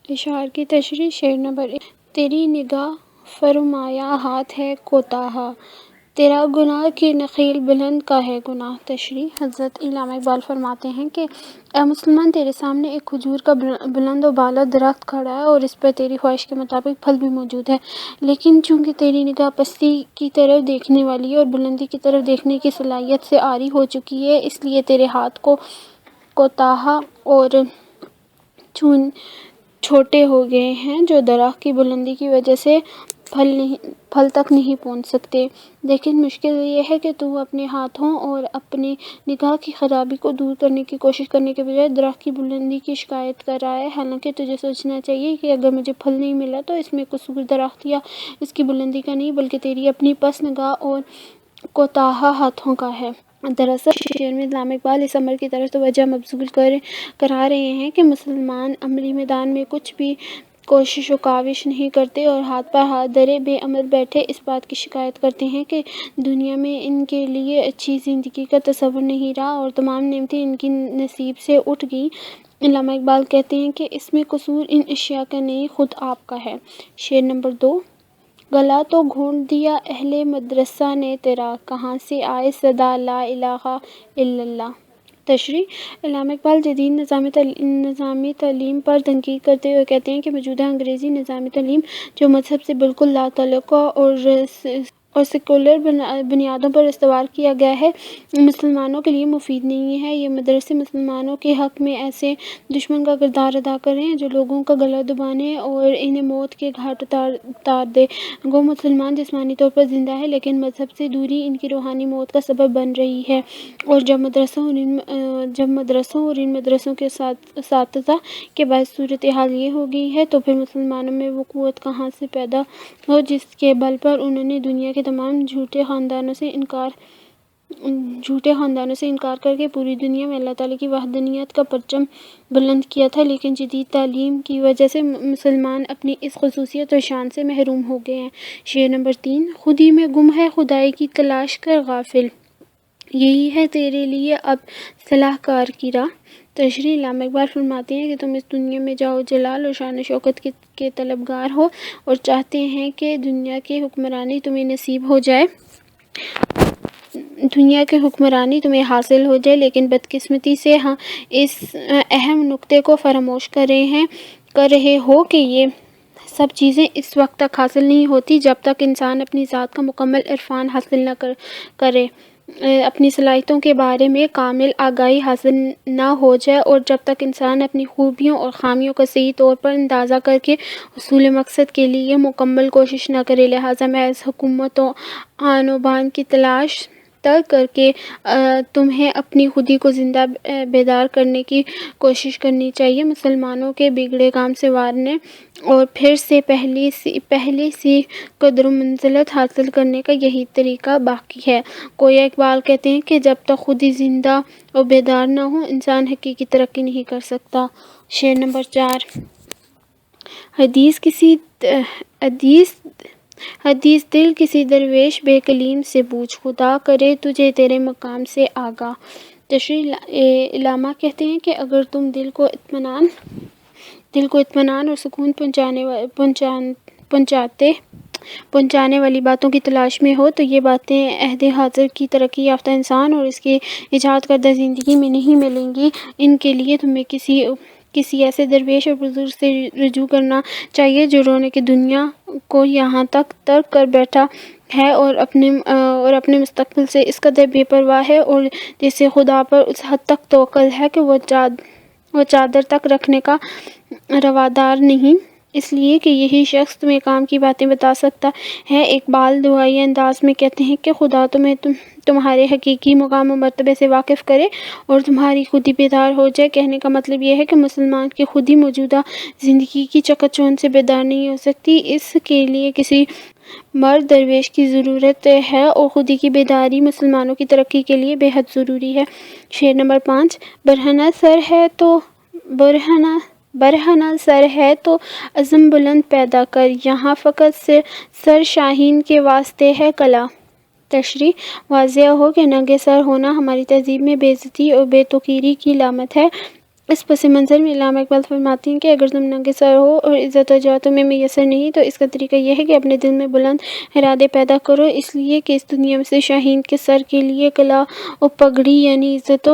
اشعار کی تشریح۔ شعر نمبر 1۔ تیری نگاہ فرمایا ہاتھ ہے کوتاہ، تیرا گناہ کی نخیل بلند کا ہے گناہ۔ تشریح۔ حضرت علامہ اقبال فرماتے ہیں کہ اے مسلمان، تیرے سامنے ایک کھجور کا بلند و بالا درخت کھڑا ہے اور اس پر تیری خواہش کے مطابق پھل بھی موجود ہے، لیکن چونکہ تیری نگاہ پستی کی طرف دیکھنے والی اور بلندی کی طرف دیکھنے کی صلاحیت سے عاری ہو چکی ہے، اس لیے تیرے ہاتھ کوتاہ اور چھوٹے ہو گئے ہیں، جو درخت کی بلندی کی وجہ سے پھل تک نہیں پہنچ سکتے۔ لیکن مشکل یہ ہے کہ تو اپنے ہاتھوں اور اپنی نگاہ کی خرابی کو دور کرنے کی کوشش کرنے کے بجائے درخت کی بلندی کی شکایت کر رہا ہے، حالانکہ تجھے سوچنا چاہیے کہ اگر مجھے پھل نہیں ملا تو اس میں قصور درخت یا اس کی بلندی کا نہیں، بلکہ تیری اپنی پست نگاہ اور کوتاہ ہاتھوں کا ہے۔ دراصل شعر میں علامہ اقبال اس امر کی طرف توجہ مبذول کرا رہے ہیں کہ مسلمان عملی میدان میں کچھ بھی کوشش و کاوش نہیں کرتے اور ہاتھ پر ہاتھ دھرے بے عمل بیٹھے اس بات کی شکایت کرتے ہیں کہ دنیا میں ان کے لیے اچھی زندگی کا تصور نہیں رہا اور تمام نعمتیں ان کی نصیب سے اٹھ گئیں۔ علامہ اقبال کہتے ہیں کہ اس میں قصور ان اشیاء کا نہیں، خود آپ کا ہے۔ شعر نمبر 2۔ گلا تو گھونٹ دیا اہل مدرسہ نے تیرا، کہاں سے آئے صدا لا الہ الا اللہ۔ تشریح۔ علامہ اقبال جدید نظامی تعلیم پر تنقید کرتے ہوئے کہتے ہیں کہ موجودہ انگریزی نظام تعلیم، جو مذہب سے بالکل لا تعلقہ اور سیکولر بنیادوں پر استوار کیا گیا ہے، مسلمانوں کے لیے مفید نہیں ہے۔ یہ مدرسے مسلمانوں کے حق میں ایسے دشمن کا کردار ادا کر رہے ہیں جو لوگوں کا گلا دبانے اور انہیں موت کے گھاٹ اتار دے۔ گو مسلمان جسمانی طور پر زندہ ہے، لیکن مذہب سے دوری ان کی روحانی موت کا سبب بن رہی ہے، اور جب مدرسوں اور ان مدرسوں کے اساتذہ کے باعث صورتحال یہ ہو گئی ہے تو پھر مسلمانوں میں وہ قوت کہاں سے پیدا ہو جس کے بل پر انہوں نے دنیا کے تمام جھوٹے خاندانوں سے انکار کر کے پوری دنیا میں اللہ تعالیٰ کی وحدانیت کا پرچم بلند کیا تھا۔ لیکن جدید تعلیم کی وجہ سے مسلمان اپنی اس خصوصیت اور شان سے محروم ہو گئے ہیں۔ شعر نمبر 3۔ خودی میں گم ہے خدائی کی تلاش کر غافل، یہی ہے تیرے لیے اب صلاح کار کی راہ۔ تشریح۔ علامہ اقبال فرماتے ہیں کہ تم اس دنیا میں جاہ و جلال اور شان و شوکت کے طلبگار ہو اور چاہتے ہیں کہ دنیا کی حکمرانی تمہیں نصیب ہو جائے، دنیا کی حکمرانی تمہیں حاصل ہو جائے، لیکن بدقسمتی سے اس اہم نکتے کو فراموش کر رہے ہو کہ یہ سب چیزیں اس وقت تک حاصل نہیں ہوتی جب تک انسان اپنی ذات کا مکمل عرفان حاصل نہ کرے، اپنی صلاحیتوں کے بارے میں کامل آگاہی حاصل نہ ہو جائے، اور جب تک انسان اپنی خوبیوں اور خامیوں کا صحیح طور پر اندازہ کر کے حصول مقصد کے لیے مکمل کوشش نہ کرے۔ لہٰذا محض حکومت و آن و بان کی تلاش ترک کر کے تمہیں اپنی خودی کو زندہ بیدار کرنے کی کوشش کرنی چاہیے، مسلمانوں کے بگڑے کام سنوارنے اور پھر سے پہلی سی قدر و منزلت حاصل کرنے کا یہی طریقہ باقی ہے۔ گویا اقبال کہتے ہیں کہ جب تک خودی زندہ اور بیدار نہ ہو، انسان حقیقی ترقی نہیں کر سکتا۔ شعر نمبر 4۔ حدیث دل کسی درویش بے کلیم سے پوچھ، خدا کرے تجھے تیرے مقام سے آگاہ۔ تشریح۔ علامہ کہتے ہیں کہ اگر تم دل کو اطمینان اور سکون پہنچانے والی باتوں کی تلاش میں ہو تو یہ باتیں عہد حاضر کی ترقی یافتہ انسان اور اس کی ایجاد کردہ زندگی میں نہیں ملیں گی۔ ان کے لیے تمہیں کسی ایسے درویش اور بزرگ سے رجوع کرنا چاہیے جو رونے کی دنیا کو یہاں تک ترک کر بیٹھا ہے اور اپنے مستقبل سے اس قدر بے پرواہ ہے، اور جسے خدا پر اس حد تک توکل ہے کہ وہ چادر تک رکھنے کا روادار نہیں، اس لیے کہ یہی شخص تمہیں کام کی باتیں بتا سکتا ہے۔ اقبال دعائیہ انداز میں کہتے ہیں کہ خدا تمہیں تمہارے حقیقی مقام و مرتبے سے واقف کرے اور تمہاری خودی بیدار ہو جائے۔ کہنے کا مطلب یہ ہے کہ مسلمان کی خودی موجودہ زندگی کی چکاچوند سے بیدار نہیں ہو سکتی، اس کے لیے کسی مرد درویش کی ضرورت ہے، اور خودی کی بیداری مسلمانوں کی ترقی کے لیے بے حد ضروری ہے۔ شعر نمبر 5۔ برہنہ سر ہے تو عزم بلند پیدا کر، یہاں فقط سر شاہین کے واسطے ہے کلہ۔ تشریح۔ واضح ہو کہ ننگے سر ہونا ہماری تہذیب میں بے عزتی اور بے توقیری کی علامت ہے۔ اس پس منظر میں علامہ اقبال فرماتے ہیں کہ اگر تم ننگے سر ہو اور عزت و جاہ تمہیں میسر نہیں تو اس کا طریقہ یہ ہے کہ اپنے دل میں بلند ارادے پیدا کرو، اس لیے کہ اس دنیا میں سے شاہین کے سر کے لیے قلعہ و پگڑی یعنی عزت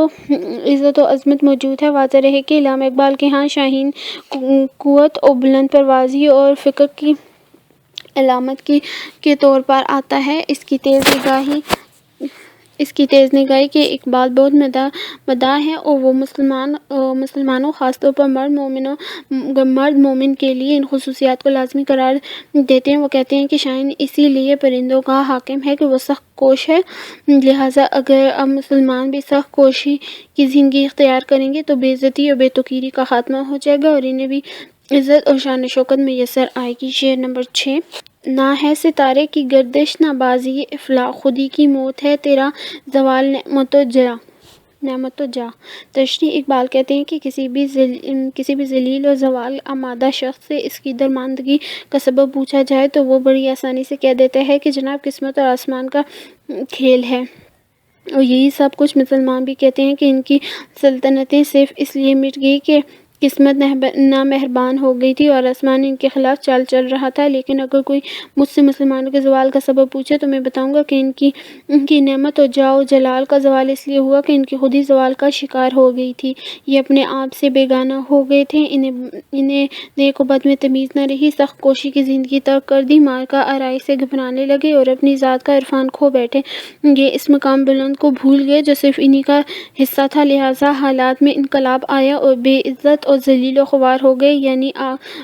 و عظمت موجود ہے۔ واضح رہے کہ علامہ اقبال کے ہاں شاہین قوت و بلند پروازی اور فکر کی علامت کے طور پر آتا ہے۔ اس کی تیز نگاہی کے اقبال بہت مداح ہیں اور وہ مسلمانوں خاص طور پر مرد مومن کے لیے ان خصوصیات کو لازمی قرار دیتے ہیں۔ وہ کہتے ہیں کہ شاہین اسی لیے پرندوں کا حاکم ہے کہ وہ سخت کوش ہے، لہٰذا اگر اب مسلمان بھی سخت کوشی کی زندگی اختیار کریں گے تو بے عزتی اور بے توقیری کا خاتمہ ہو جائے گا اور انہیں بھی عزت اور شان و شوکت میسر آئے گی۔ شعر نمبر 6۔ نہ ہے ستارے کی گردش نہ بازی افلاک، خودی کی موت ہے تیرا زوال نعمت و جاہ۔ تشریح: اقبال کہتے ہیں کہ کسی بھی ذلیل و زوال آمادہ شخص سے اس کی درماندگی کا سبب پوچھا جائے تو وہ بڑی آسانی سے کہہ دیتا ہے کہ جناب قسمت اور آسمان کا کھیل ہے، اور یہی سب کچھ مسلمان بھی کہتے ہیں کہ ان کی سلطنتیں صرف اس لیے مٹ گئی کہ قسمت نامہربان ہو گئی تھی اور آسمان ان کے خلاف چال چل رہا تھا۔ لیکن اگر کوئی مجھ سے مسلمانوں کے زوال کا سبب پوچھے تو میں بتاؤں گا کہ ان کی نعمت و جاہ و جلال کا زوال اس لیے ہوا کہ ان کی خودی زوال کا شکار ہو گئی تھی، یہ اپنے آپ سے بیگانہ ہو گئے تھے، انہیں نیک و بد میں تمیز نہ رہی، سخت کوشی کی زندگی ترک کر دی، مارکہ آرائی سے گھبرانے لگے اور اپنی ذات کا عرفان کھو بیٹھے، یہ اس مقام بلند کو بھول گئے جو صرف انہی کا حصہ تھا، لہٰذا حالات میں انقلاب آیا اور بے عزت اور ذلیل و خوار ہو گئے۔ یعنی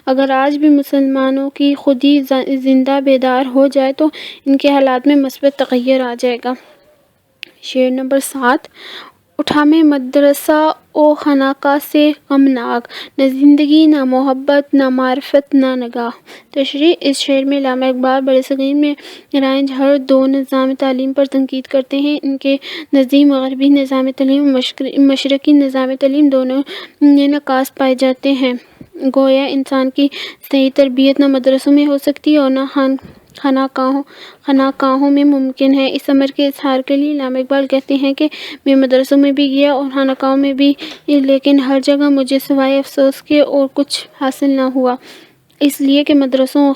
اگر آج بھی مسلمانوں کی خودی زندہ بیدار ہو جائے تو ان کے حالات میں مثبت تغیر آ جائے گا۔ شعر نمبر 7۔ اٹھا میں مدرسہ و خانقاہ سے غمناک، نہ زندگی نہ محبت نہ معرفت نہ نگاہ۔ تشریح: اس شعر میں علامہ اقبال برصغیر میں رائج ہر دو نظام تعلیم پر تنقید کرتے ہیں۔ ان کے نزدیک مغربی نظام تعلیم اور مشرقی نظام تعلیم دونوں میں نقائص پائے جاتے ہیں، گویا انسان کی صحیح تربیت نہ مدرسوں میں ہو سکتی اور نہ خانقاہوں میں ممکن ہے۔ اس امر کے اظہار کے لیے علامہ اقبال کہتے ہیں کہ میں مدرسوں میں بھی گیا اور خانقاہوں میں بھی، لیکن ہر جگہ مجھے سوائے افسوس کے اور کچھ حاصل نہ ہوا، اس لیے کہ مدرسوں اور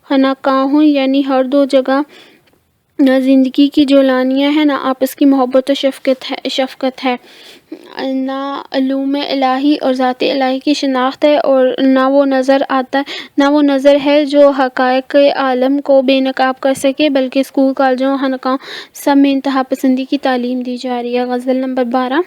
خانقاہوں یعنی ہر دو جگہ نہ زندگی کی جولانیاں ہیں، نہ آپس کی محبت و شفقت ہے، نہ علوم الہی اور ذات الہی کی شناخت ہے، اور نہ وہ نظر ہے جو حقائق عالم کو بے نقاب کر سکے، بلکہ اسکول، کالجوں اور خانقاہوں سب میں انتہا پسندی کی تعلیم دی جا رہی ہے۔ غزل نمبر 12۔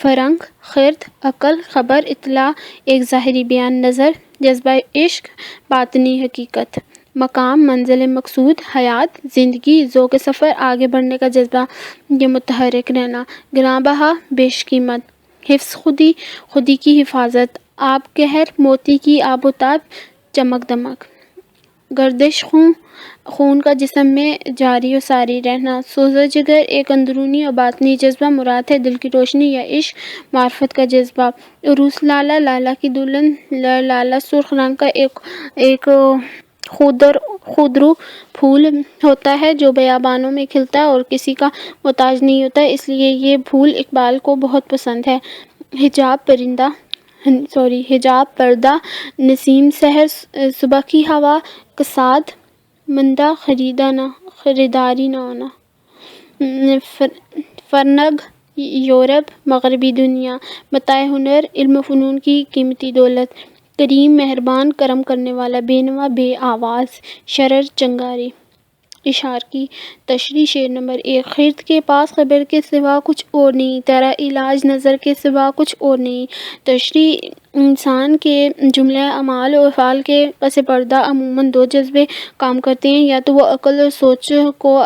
فرنگ، خرد، عقل، خبر، اطلاع، ایک ظاہری بیان، نظر، جذبہ عشق، باطنی حقیقت، مقام، منزل مقصود، حیات، زندگی، ذوق سفر، آگے بڑھنے کا جذبہ، یہ متحرک رہنا، گراں بہا، بیش قیمت، حفظ خودی کی حفاظت، آب گہر، موتی کی آب و تاب، چمک دمک، گردش خون کا جسم میں جاری و ساری رہنا، سوز جگر، ایک اندرونی اور باطنی جذبہ، مراد ہے دل کی روشنی یا عشق، معرفت کا جذبہ، عروس لالا، لالا کی دلہن، لالا سرخ رنگ کا ایک خودرو پھول ہوتا ہے جو بیابانوں میں کھلتا ہے اور کسی کا محتاج نہیں ہوتا، اس لیے یہ پھول اقبال کو بہت پسند ہے۔ حجاب پردہ، نسیم سحر، صبح کی ہوا، کساد مندہ، خریداری نہ ہونا، فرنگ، یورپ، مغربی دنیا، متاع ہنر، علم و فنون کی قیمتی دولت، کریم، مہربان، کرم کرنے والا، بے نوا، بے آواز، شرر، چنگاری۔ اشعار کی تشریح: شعر نمبر 1۔ خرد کے پاس خبر کے سوا کچھ اور نہیں، تیرا علاج نظر کے سوا کچھ اور نہیں۔ تشریح: انسان کے جملہ اعمال و افعال کے پس پردہ عموماً دو جذبے کام کرتے ہیں، یا تو وہ عقل اور سوچ کو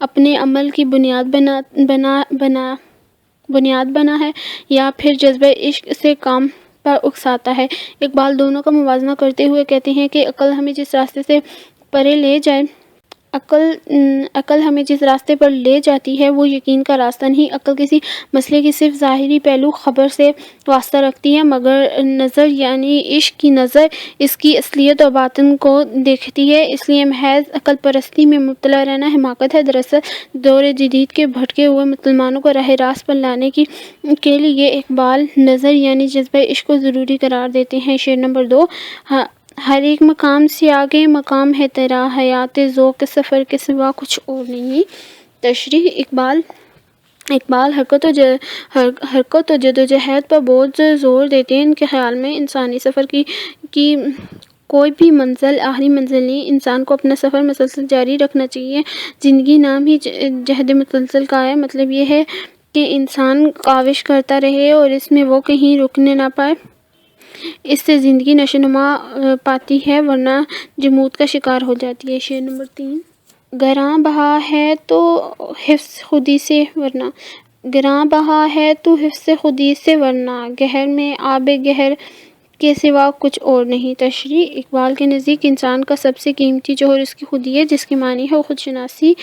اپنے عمل کی بنیاد بنا ہے، یا پھر جذبہ عشق سے کام پر اکساتا ہے۔ اقبال دونوں کا موازنہ کرتے ہوئے کہتے ہیں کہ عقل ہمیں جس راستے سے پرے لے جائے عقل ہمیں جس راستے پر لے جاتی ہے وہ یقین کا راستہ نہیں۔ عقل کسی مسئلے کی صرف ظاہری پہلو خبر سے واسطہ رکھتی ہے، مگر نظر یعنی عشق کی نظر اس کی اصلیت اور باطن کو دیکھتی ہے۔ اس لیے محض عقل پرستی میں مبتلا رہنا حماقت ہے۔ دراصل دور جدید کے بھٹکے ہوئے مسلمانوں کو راہ راست پر لانے کے لیے اقبال نظر یعنی جذبہ عشق کو ضروری قرار دیتے ہیں۔ شعر نمبر 2، ہر ایک مقام سے آگے مقام ہے تیرا، حیات ذوق سفر کے سوا کچھ اور نہیں۔ تشریح: اقبال حرکت و جدوجہد پر بہت زور دیتے ہیں۔ ان کے خیال میں انسانی سفر کی کوئی بھی منزل آخری منزل نہیں، انسان کو اپنا سفر مسلسل جاری رکھنا چاہیے۔ زندگی نام ہی جہد مسلسل کا ہے، مطلب یہ ہے کہ انسان کاوش کرتا رہے اور اس میں وہ کہیں رکنے نہ پائے۔ اس سے زندگی نشوونما پاتی ہے ورنہ جمود کا شکار ہو جاتی ہے۔ شعر نمبر 3، گراں بہا ہے تو حفظ خودی سے ورنہ گہر میں آب گہر کے سوا کچھ اور نہیں۔ تشریح: اقبال کے نزدیک انسان کا سب سے قیمتی جوہر اس کی خودی ہے، جس کی معنی ہے خود شناسی،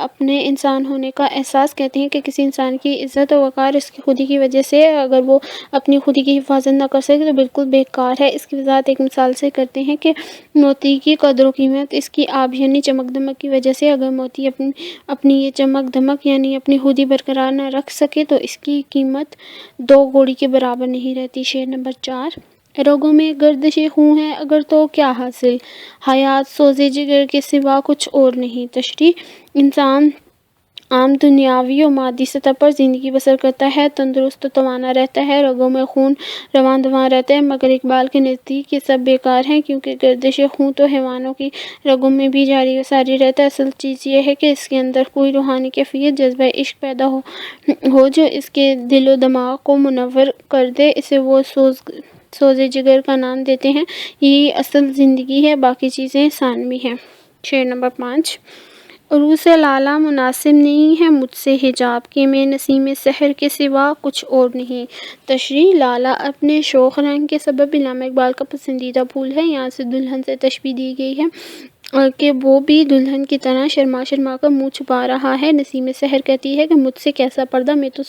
اپنے انسان ہونے کا احساس۔ کہتے ہیں کہ کسی انسان کی عزت و وقار اس کی خودی کی وجہ سے ہے، اگر وہ اپنی خودی کی حفاظت نہ کر سکے تو بالکل بیکار ہے۔ اس کی وضاحت ایک مثال سے کرتے ہیں کہ موتی کی قدر و قیمت اس کی آب یعنی چمک دمک کی وجہ سے، اگر موتی اپنی یہ چمک دمک یعنی اپنی خودی برقرار نہ رکھ سکے تو اس کی قیمت 2 کوڑی کے برابر نہیں رہتی۔ شعر نمبر 4، رگوں میں گردش خون ہے اگر تو کیا حاصل، حیات سوز جگر کے سوا کچھ اور نہیں۔ تشریح: انسان عام دنیاوی و مادی سطح پر زندگی بسر کرتا ہے، تندرست و توانا رہتا ہے، رگوں میں خون رواں دواں رہتا ہے، مگر اقبال کے نزدیک یہ سب بیکار ہیں، کیونکہ گردش خون تو حیوانوں کی رگوں میں بھی جاری و ساری رہتا ہے۔ اصل چیز یہ ہے کہ اس کے اندر کوئی روحانی کیفیت، جذبہ عشق پیدا ہو جو اس کے دل و دماغ کو منور کر دے، اسے وہ سوز جگر کا نام دیتے ہیں۔ یہی اصل زندگی ہے، باقی چیزیں ثانوی ہیں۔ شعر نمبر 5، عروس لالہ مناسب نہیں ہے مجھ سے حجاب کے، میں نسیم سحر کے سوا کچھ اور نہیں۔ تشریح: لالہ اپنے شوخ رنگ کے سبب علامہ اقبال کا پسندیدہ پھول ہے۔ یہاں سے دلہن سے تشبیہ دی گئی ہے کہ وہ بھی دلہن کی طرح شرما شرما کر منہ چھپا رہا ہے۔ نسیم سحر کہتی ہے کہ مجھ سے کیسا پردہ، میں تو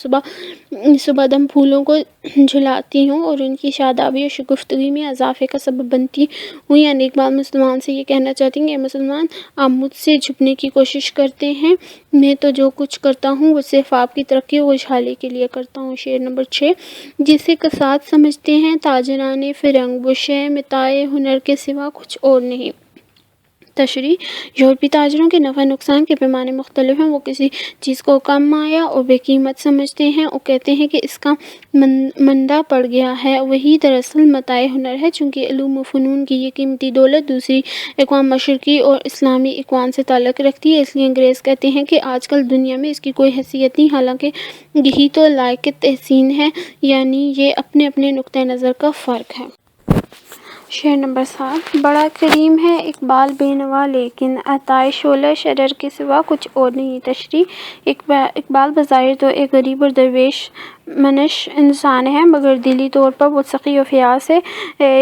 صبح دم پھولوں کو جھلاتی ہوں اور ان کی شادابی اور شگفتگی میں اضافے کا سبب بنتی ہوں۔ یعنی اقبال مسلمان سے یہ کہنا چاہتے ہیں کہ اے مسلمان، آپ مجھ سے چھپنے کی کوشش کرتے ہیں، میں تو جو کچھ کرتا ہوں وہ صرف آپ کی ترقی و خوشحالی کے لیے کرتا ہوں۔ شعر نمبر 6، جسے کساد سمجھتے ہیں تاجران فرنگ، وہ شے متاع ہنر کے سوا کچھ اور نہیں۔ تشریح: یورپی تاجروں کے نفع نقصان کے پیمانے مختلف ہیں۔ وہ کسی چیز کو کم مایہ اور بے قیمت سمجھتے ہیں اور کہتے ہیں کہ اس کا مندا پڑ گیا ہے، وہی دراصل متاع ہنر ہے۔ چونکہ علوم و فنون کی یہ قیمتی دولت دوسری اقوام مشرقی اور اسلامی اقوام سے تعلق رکھتی ہے، اس لیے انگریز کہتے ہیں کہ آج کل دنیا میں اس کی کوئی حیثیت نہیں، حالانکہ یہی تو لائق تحسین ہے، یعنی یہ اپنے اپنے نقطۂ نظر کا فرق ہے۔ شعر نمبر 7، بڑا کریم ہے اقبال بے نوا لیکن عطائے شعلہ شرر کے سوا کچھ اور نہیں۔ تشریح: اقبال بظاہر تو ایک غریب اور درویش منش انسان ہے، مگر دلی طور پر بہت سخی و فیاض ہے۔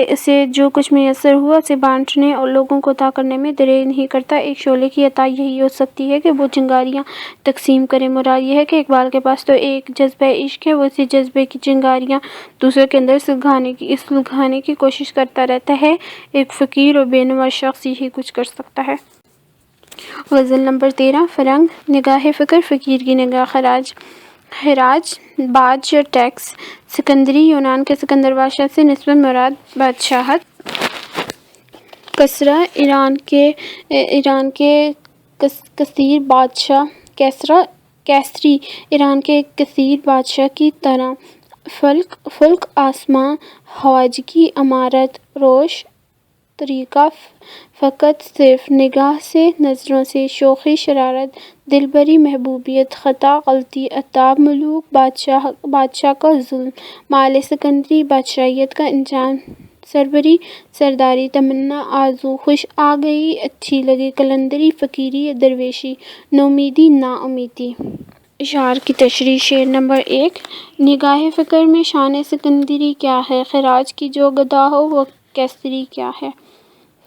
اسے جو کچھ میسر ہوا اسے بانٹنے اور لوگوں کو عطا کرنے میں دریغ نہیں کرتا۔ ایک شعلے کی عطا یہی ہو سکتی ہے کہ وہ چنگاریاں تقسیم کرے۔ مراد یہ ہے کہ اقبال کے پاس تو ایک جذبہ عشق ہے، وہ اسی جذبے کی چنگاریاں دوسروں کے اندر سلگانے کی کوشش کرتا رہتا ہے۔ ایک فقیر اور بے نوا شخص یہی کچھ کر سکتا ہے۔ غزل نمبر 13، فرنگ، نگاہ فقر فقیر کی نگاہ خراج باج یا ٹیکس۔ سکندری، یونان کے سکندر بادشاہ سے نسبت مراد بادشاہت۔ کسریٰ، ایران کے کثیر بادشاہ کی طرح۔ فلک، آسماں، خواجگی، امارت، روش، طریقہ، فقط، صرف، نگاہ سے، نظروں سے، شوخی، شرارت، دلبری، محبوبیت، خطا، غلطی، عتاب، ملوک، بادشاہ کا ظلم، مال سکندری، بادشاہیت کا انجام، سربری، سرداری، تمنا، آرزو، خوش آ گئی، اچھی لگی، قلندری، فقیری یا درویشی، نومیدی، نا امیدی۔ اشعار کی تشریح۔ شعر نمبر 1، نگاہ فقر میں شان سکندری کیا ہے، خراج کی جو گدا ہو وہ کیسری کیا ہے۔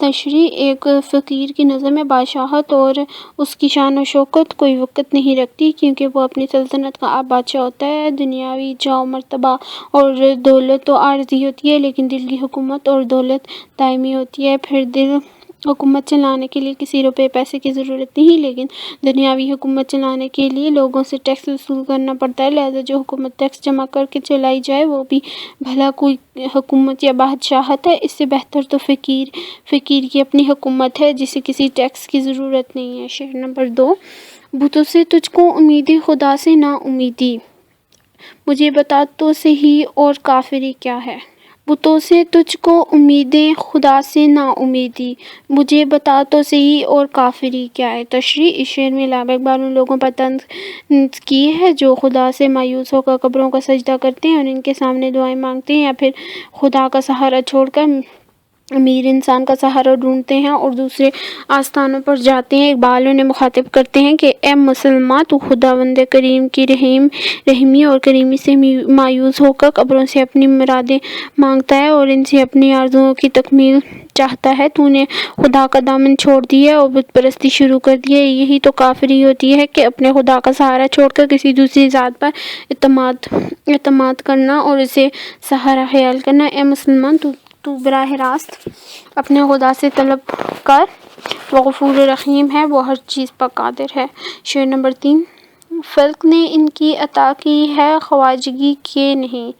تشریح: ایک فقیر کی نظر میں بادشاہت اور اس کی شان و شوکت کوئی وقت نہیں رکھتی، کیونکہ وہ اپنی سلطنت کا آپ بادشاہ ہوتا ہے۔ دنیاوی جاہ و مرتبہ اور دولت تو عارضی ہوتی ہے، لیکن دل کی حکومت اور دولت دائمی ہوتی ہے۔ پھر دل حکومت چلانے کے لیے کسی روپے پیسے کی ضرورت نہیں، لیکن دنیاوی حکومت چلانے کے لیے لوگوں سے ٹیکس وصول کرنا پڑتا ہے۔ لہٰذا جو حکومت ٹیکس جمع کر کے چلائی جائے وہ بھی بھلا کوئی حکومت یا بادشاہت ہے۔ اس سے بہتر تو فقیر کی اپنی حکومت ہے جسے کسی ٹیکس کی ضرورت نہیں ہے۔ شعر نمبر 2: بتوں سے تجھ کو امیدیں خدا سے نا امیدی، مجھے بتا تو سہی اور کافری کیا ہے۔ بتوں سے تجھ کو امیدیں خدا سے نا امیدی، مجھے بتا تو سہی اور کافری کیا ہے۔ تشریح: اس شعر میں علامہ اقبال ان لوگوں پر طنز کی ہے جو خدا سے مایوس ہو کر قبروں کا سجدہ کرتے ہیں اور ان کے سامنے دعائیں مانگتے ہیں، یا پھر خدا کا سہارا چھوڑ کر امیر انسان کا سہارا ڈھونڈتے ہیں اور دوسرے آستانوں پر جاتے ہیں۔ اقبال انہیں مخاطب کرتے ہیں کہ اے مسلماں، تو خداوند کریم کی رحیمی اور کریمی سے مایوس ہو کر قبروں سے اپنی مرادیں مانگتا ہے اور ان سے اپنی آرزوؤں کی تکمیل چاہتا ہے۔ تو نے خدا کا دامن چھوڑ دیا اور بت پرستی شروع کر دی ہے۔ یہی تو کافری ہوتی ہے کہ اپنے خدا کا سہارا چھوڑ کر کسی دوسری ذات پر اعتماد کرنا اور اسے سہارا خیال کرنا۔ اے مسلمان، تو براہ راست اپنے خدا سے طلب کر، وہ غفور رحیم ہے، وہ ہر چیز پر قادر ہے۔ شعر نمبر 3: فلک نے ان کی عطا کی ہے خواجگی کے نہیں،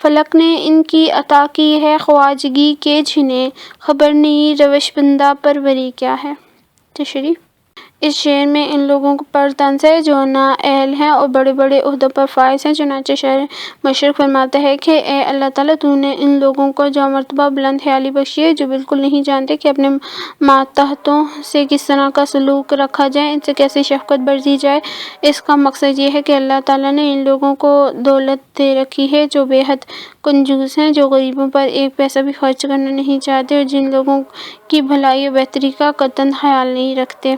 فلک نے ان کی عطا کی ہے خواجگی کے، جنہیں خبر نہیں روش بندہ پروری کیا ہے۔ تشریح: اس شعر میں ان لوگوں پر طنز ہے جو نااہل ہیں اور بڑے بڑے عہدوں پر فائز ہیں۔ چنانچہ شاعر مشرق فرماتا ہے کہ اے اللہ تعالیٰ، تو نے ان لوگوں کو جاہ و مرتبہ بلند خیالی بخشی ہے جو بالکل نہیں جانتے کہ اپنے ماتحتوں سے کس طرح کا سلوک رکھا جائے، ان سے کیسے شفقت برتی جائے۔ اس کا مقصد یہ ہے کہ اللہ تعالیٰ نے ان لوگوں کو دولت دے رکھی ہے جو بے حد کنجوس ہیں، جو غریبوں پر ایک پیسہ بھی خرچ کرنا نہیں چاہتے اور جن لوگوں کی بھلائی و بہتری کا قطعاً خیال نہیں رکھتے۔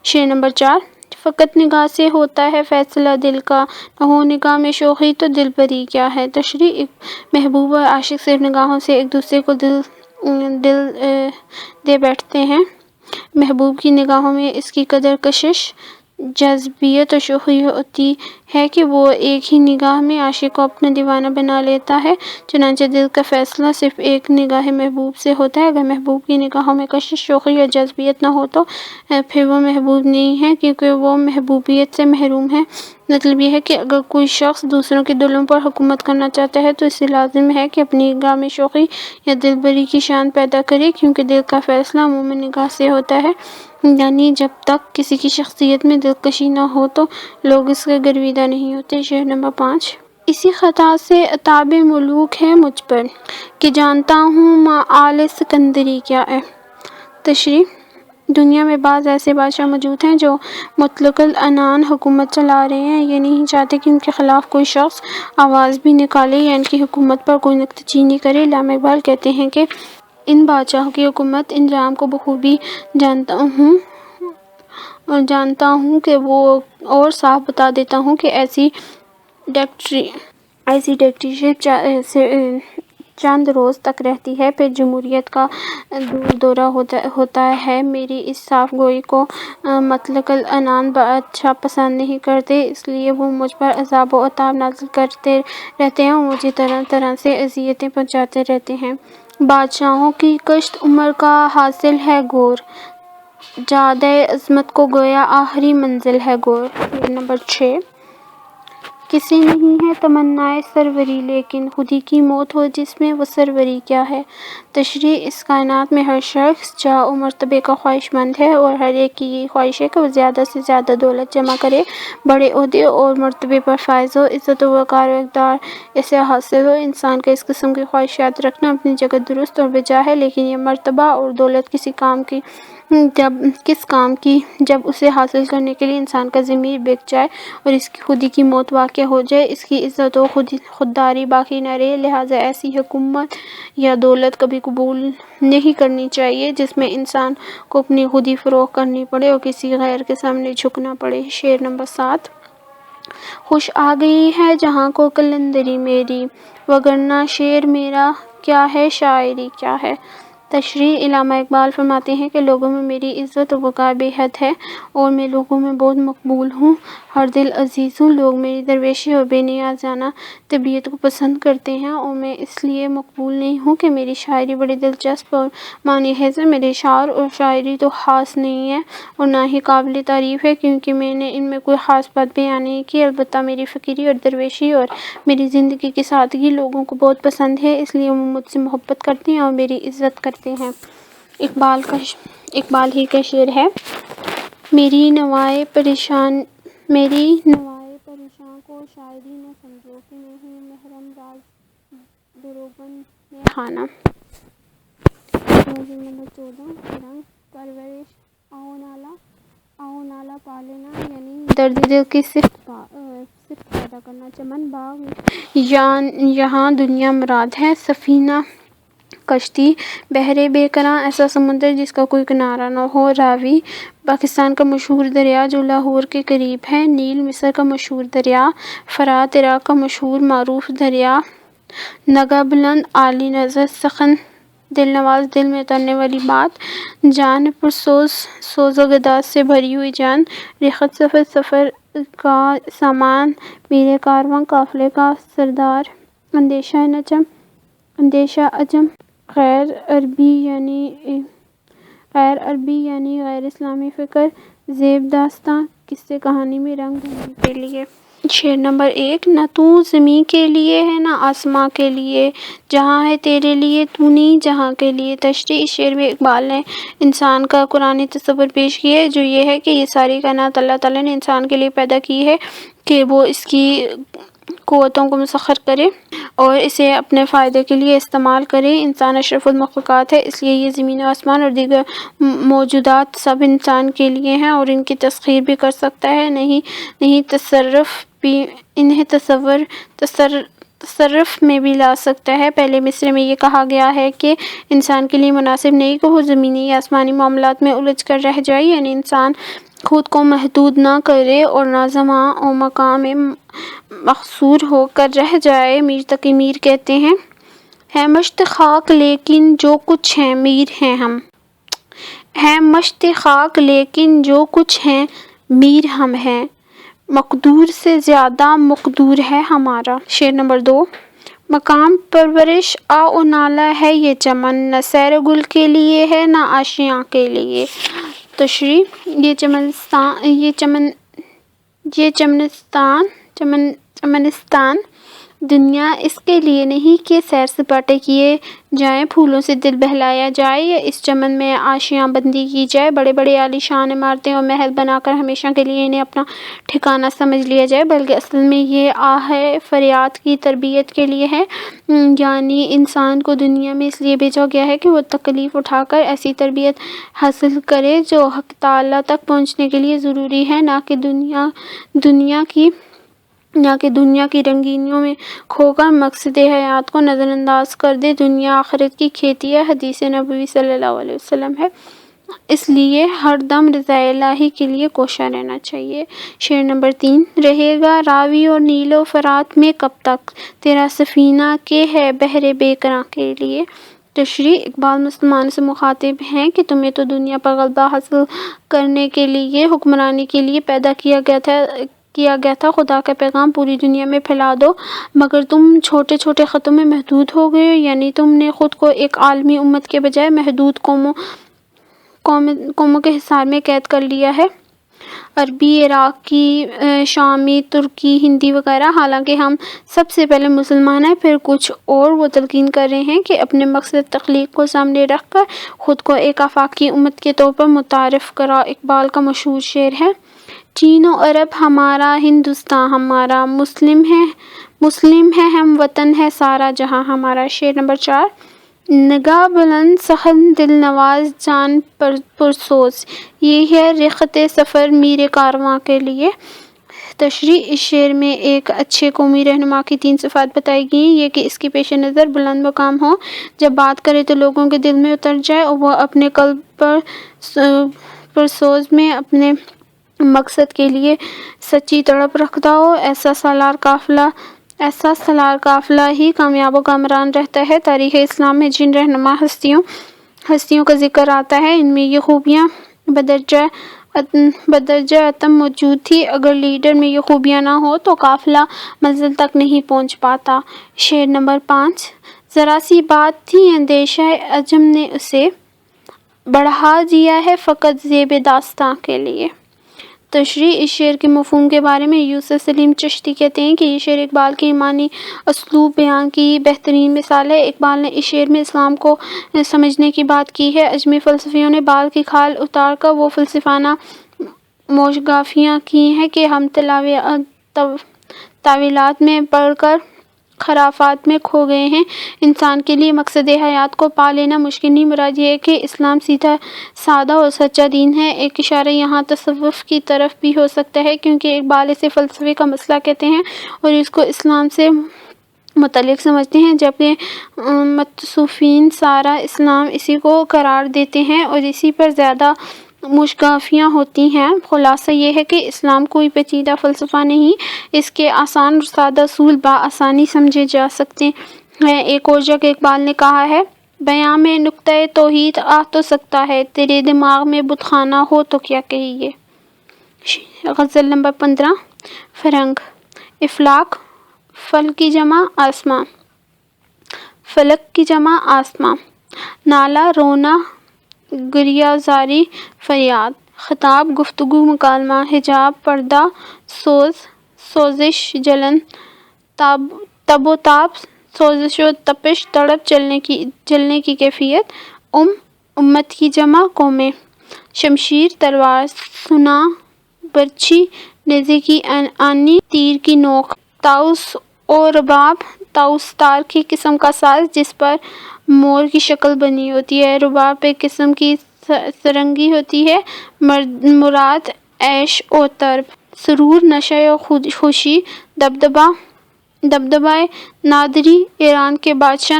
شعر نمبر 4: فقط نگاہ سے ہوتا ہے فیصلہ دل کا، نہ ہو نگاہ میں شوخی تو دل بری کیا ہے۔ تشریح: محبوب اور عاشق صرف نگاہوں سے ایک دوسرے کو دل دے بیٹھتے ہیں۔ محبوب کی نگاہوں میں اس کی قدر کشش، جذبیت اور شوخی ہوتی ہے کہ وہ ایک ہی نگاہ میں عاشق کو اپنا دیوانہ بنا لیتا ہے۔ چنانچہ دل کا فیصلہ صرف ایک نگاہ محبوب سے ہوتا ہے۔ اگر محبوب کی نگاہوں میں کشش، شوخی اور جذبیت نہ ہو تو پھر وہ محبوب نہیں ہے، کیونکہ وہ محبوبیت سے محروم ہے۔ مطلب یہ ہے کہ اگر کوئی شخص دوسروں کے دلوں پر حکومت کرنا چاہتا ہے تو اسے لازم ہے کہ اپنی نگاہ میں شوخی یا دل بری کی شان پیدا کرے، کیونکہ دل کا فیصلہ عموماً نگاہ سے ہوتا ہے، یعنی جب تک کسی کی شخصیت میں دلکشی نہ ہو تو لوگ اس کے گرویدہ نہیں ہوتے۔ شعر نمبر 5: اسی خطا سے عتاب ملوک ہے مجھ پر، کہ جانتا ہوں مآل سکندری کیا ہے۔ تشریح: دنیا میں بعض ایسے بادشاہ موجود ہیں جو مطلق العنان حکومت چلا رہے ہیں، یہ نہیں چاہتے کہ ان کے خلاف کوئی شخص آواز بھی نکالے یا ان کی حکومت پر کوئی نکتہ چینی کرے۔ علامہ اقبال کہتے ہیں کہ ان بادشاہوں کی حکومت انجام کو بخوبی جانتا ہوں کہ وہ، اور صاف بتا دیتا ہوں کہ ایسی ڈکٹیٹرشپ چند روز تک رہتی ہے، پھر جمہوریت کا دورہ ہوتا ہے۔ میری اس صاف گوئی کو مطلق العنان بادشاہ پسند نہیں کرتے، اس لیے وہ مجھ پر عذاب و عطاب نازل کرتے رہتے ہیں اور مجھے طرح طرح سے اذیتیں پہنچاتے رہتے ہیں۔ بادشاہوں کی کشت عمر کا حاصل ہے گور، جادۂ عظمت کو گویا آخری منزل ہے گور۔ نمبر 6: کسے نہیں ہے تمنائے سروری، لیکن خودی کی موت ہو جس میں وہ سروری کیا ہے۔ تشریح: اس کائنات میں ہر شخص جاہ و مرتبے کا خواہش مند ہے اور ہر ایک کی یہی خواہش ہے کہ وہ زیادہ سے زیادہ دولت جمع کرے، بڑے عہدے اور مرتبے پر فائز ہو، عزت و وقار و اقتدار اسے حاصل ہو۔ انسان کا اس قسم کی خواہشات رکھنا اپنی جگہ درست اور بجا ہے، لیکن یہ مرتبہ اور دولت کس کام کی جب اسے حاصل کرنے کے لیے انسان کا ضمیر بک جائے اور اس کی خودی کی موت واقع ہو جائے، اس کی عزت و خودداری باقی نہ رہے۔ لہٰذا ایسی حکومت یا دولت کبھی قبول نہیں کرنی چاہیے جس میں انسان کو اپنی خودی فروخت کرنی پڑے اور کسی غیر کے سامنے جھکنا پڑے۔ شعر نمبر 7: خوش آ گئی ہے جہاں کو قلندری میری، وگرنہ شعر میرا کیا ہے، شاعری کیا ہے۔ تشریح: علامہ اقبال فرماتے ہیں کہ لوگوں میں میری عزت و وقار بے حد ہے اور میں لوگوں میں بہت مقبول ہوں، ہر دل عزیز ہوں۔ لوگ میری درویشی اور بے نیازانہ طبیعت کو پسند کرتے ہیں اور میں اس لیے مقبول نہیں ہوں کہ میری شاعری بڑی دلچسپ اور معنی خیز ہے۔ میرے اشعار اور شاعری تو خاص نہیں ہے اور نہ ہی قابل تعریف ہے، کیونکہ میں نے ان میں کوئی خاص بات بیان نہیں کی۔ البتہ میری فقیری اور درویشی اور میری زندگی کی سادگی لوگوں کو بہت پسند ہے، اس لیے وہ مجھ سے محبت کرتے ہیں اور میری عزت کرتے ہیں۔ اقبال ہی کا شعر ہے۔ میری نوائے پریشان کو شاعری نہ سمجھو کہ میں ہوں محرم راز دروغن میں خانہ۔ موضوع نمبر 14 رنگ پرورش آؤ نالا پا لینا، یعنی درد دل کی صفت پیدا کرنا۔ چمن باغ یہاں دنیا مراد ہے، سفینہ کشتی، بحر بے کراں ایسا سمندر جس کا کوئی کنارہ نہ ہو۔ راوی: پاکستان کا مشہور دریا جو لاہور کے قریب ہے۔ نیل مصر کا مشہور دریا۔ فرات عراق کا مشہور معروف دریا۔ نگاہ بلند، عالی نظر، سخن دل نواز، دل میں اترنے والی بات۔ جان پرسوز، سوز و گداز سے بھری ہوئی جان۔ رخت سفر، سفر کا سامان۔ میر کارواں، قافلے کا سردار۔ اندیشہ عجم، غیر عربی یعنی غیر اسلامی فکر۔ زیب داستاں، قصے کہانی میں رنگ بھرنے کے لیے۔ شعر نمبر 1 نہ تو زمیں کے لیے ہے نہ آسماں کے لیے، جہاں ہے تیرے لیے تو نہیں جہاں کے لیے۔ تشریح: اس شعر میں اقبال نے انسان کا قرآنی تصور پیش کیا ہے، جو یہ ہے کہ یہ ساری کائنات اللہ تعالیٰ نے انسان کے لیے پیدا کی ہے کہ وہ اس کی قوتوں کو مسخر کرے اور اسے اپنے فائدے کے لیے استعمال کرے۔ انسان اشرف المخلوقات ہے، اس لیے یہ زمین و آسمان اور دیگر موجودات سب انسان کے لیے ہیں اور ان کی تسخیر بھی کر سکتا ہے، انہیں تصرف میں بھی لا سکتا ہے۔ پہلے مصرعے میں یہ کہا گیا ہے کہ انسان کے لیے مناسب نہیں کہ وہ زمینی یا آسمانی معاملات میں الجھ کر رہ جائے، یعنی انسان خود کو محدود نہ کرے اور نہ زمان و مکان میں محصور ہو کر رہ جائے۔ میر تقی میر کہتے ہیں مشت خاک لیکن جو کچھ ہیں میر ہیں ہم۔ مشت خاک لیکن جو کچھ ہیں میر ہم ہیں، مقدور سے زیادہ مقدور ہے ہمارا۔ شعر نمبر 2 مقام پرورش آؤ نالا ہے یہ چمن، نہ سیر گل کے لیے ہے نہ آشیاں کے لیے۔ تشریح: یہ چمنستان دنیا اس کے لیے نہیں کہ سیر سپاٹے کیے جائیں، پھولوں سے دل بہلایا جائے یا اس چمن میں آشیاں بندی کی جائے، بڑے بڑے عالی شان عمارتیں اور محل بنا کر ہمیشہ کے لیے انہیں اپنا ٹھکانہ سمجھ لیا جائے، بلکہ اصل میں یہ آہ فریاد کی تربیت کے لیے ہے، یعنی انسان کو دنیا میں اس لیے بھیجا گیا ہے کہ وہ تکلیف اٹھا کر ایسی تربیت حاصل کرے جو حق تعالیٰ تک پہنچنے کے لیے ضروری ہے، نہ کہ دنیا کی رنگینیوں میں کھو کر مقصد حیات کو نظر انداز کر دے۔ دنیا آخرت کی کھیتی ہے، حدیث نبوی صلی اللہ علیہ وسلم ہے، اس لیے ہر دم رضائے الہی کے لیے کوشاں رہنا چاہیے۔ شعر نمبر 3 رہے گا راوی اور نیل و فرات میں کب تک، تیرا سفینہ کہ ہے بحر بے کراں کے لیے۔ تشریح: اقبال مسلمان سے مخاطب ہیں کہ تمہیں تو دنیا پر غلبہ حاصل کرنے کے لیے، حکمرانی کے لیے پیدا کیا گیا تھا، خدا کا پیغام پوری دنیا میں پھیلا دو، مگر تم چھوٹے چھوٹے خطوں میں محدود ہو گئے ہو، یعنی تم نے خود کو ایک عالمی امت کے بجائے محدود قوموں کے حصار میں قید کر لیا ہے، عربی، عراقی، شامی، ترکی، ہندی وغیرہ، حالانکہ ہم سب سے پہلے مسلمان ہیں، پھر کچھ اور وہ تلقین کر رہے ہیں کہ اپنے مقصد تخلیق کو سامنے رکھ کر خود کو ایک آفاقی امت کے طور پر متعارف کرا۔ اقبال کا مشہور شعر ہے چین و عرب ہمارا ہندوستاں ہمارا، مسلم ہے ہم وطن ہے سارا جہاں ہمارا۔ شعر نمبر 4 نگاہ بلند، سخن دل نواز، جان پرسوز، یہ ہے رخت سفر میر کارواں کے لیے۔ تشریح: اس شعر میں ایک اچھے قومی رہنما کی 3 صفات بتائی گئی ہیں، یہ کہ اس کے پیش نظر بلند مقام ہو، جب بات کرے تو لوگوں کے دل میں اتر جائے، اور وہ اپنے قلب پرسوز میں اپنے مقصد کے لیے سچی تڑپ رکھتا ہو، ایسا سالار قافلہ ایسا سالار قافلہ ہی کامیاب و کامران رہتا ہے۔ تاریخ اسلام میں جن رہنما ہستیوں کا ذکر آتا ہے، ان میں یہ خوبیاں بدرجہ اتم موجود تھی۔ اگر لیڈر میں یہ خوبیاں نہ ہوں تو قافلہ منزل تک نہیں پہنچ پاتا۔ شعر نمبر 5۔ ذرا سی بات تھی اندیشہ عجم نے اسے بڑھا دیا ہے فقط زیب داستاں کے لیے۔ تشریح۔ اس شعر کے مفہوم کے بارے میں یوسف سلیم چشتی کہتے ہیں کہ یہ شعر اقبال کے ایمانی اسلوب بیان کی بہترین مثال ہے۔ اقبال نے اس شعر میں اسلام کو سمجھنے کی بات کی ہے۔ عجمی فلسفیوں نے بال کی کھال اتار کر وہ فلسفانہ موشگافیاں کی ہیں کہ ہم تاویلات میں پڑھ کر خرافات میں کھو گئے ہیں۔ انسان کے لیے مقصد حیات کو پا لینا مشکل نہیں۔ مراد یہ ہے کہ اسلام سیدھا سادہ اور سچا دین ہے۔ ایک اشارہ یہاں تصوف کی طرف بھی ہو سکتا ہے، کیونکہ اقبال اسے فلسفے کا مسئلہ کہتے ہیں اور اس کو اسلام سے متعلق سمجھتے ہیں، جبکہ متصوفین سارا اسلام اسی کو قرار دیتے ہیں اور اسی پر زیادہ موشگافیاں ہوتی ہیں۔ خلاصہ یہ ہے کہ اسلام کوئی پیچیدہ فلسفہ نہیں، اس کے آسان اور سادہ اصول بآسانی سمجھے جا سکتے ہیں۔ ایک اور جگہ اقبال نے کہا ہے، بیاں میں نکتہ توحید آ تو سکتا ہے، تیرے دماغ میں بت خانہ ہو تو کیا کہیے۔ غزل نمبر 15۔ فرنگ۔ افلاک، فل کی جمع آسماں، فلک کی جمع آسماں، نالہ رونا گریہ زاری فریاد، خطاب گفتگو مکالمہ، حجاب پردہ سوزش جلن، تب و تاب سوزش و تپش، تڑپ جلنے کی کیفیت، امت کی جمع قومیں، شمشیر تلوار، سنا برچھی نیزے کی آنی تیر کی نوک، طاؤس و رباب، طاؤس تار کی قسم کا ساز جس پر مور کی شکل بنی ہوتی ہے، رباب ایک قسم کی سرنگی ہوتی ہے۔ مراد عیش و طرب، سرور نشہ و خوشی، دبدبہ نادری، ایران کے بادشاہ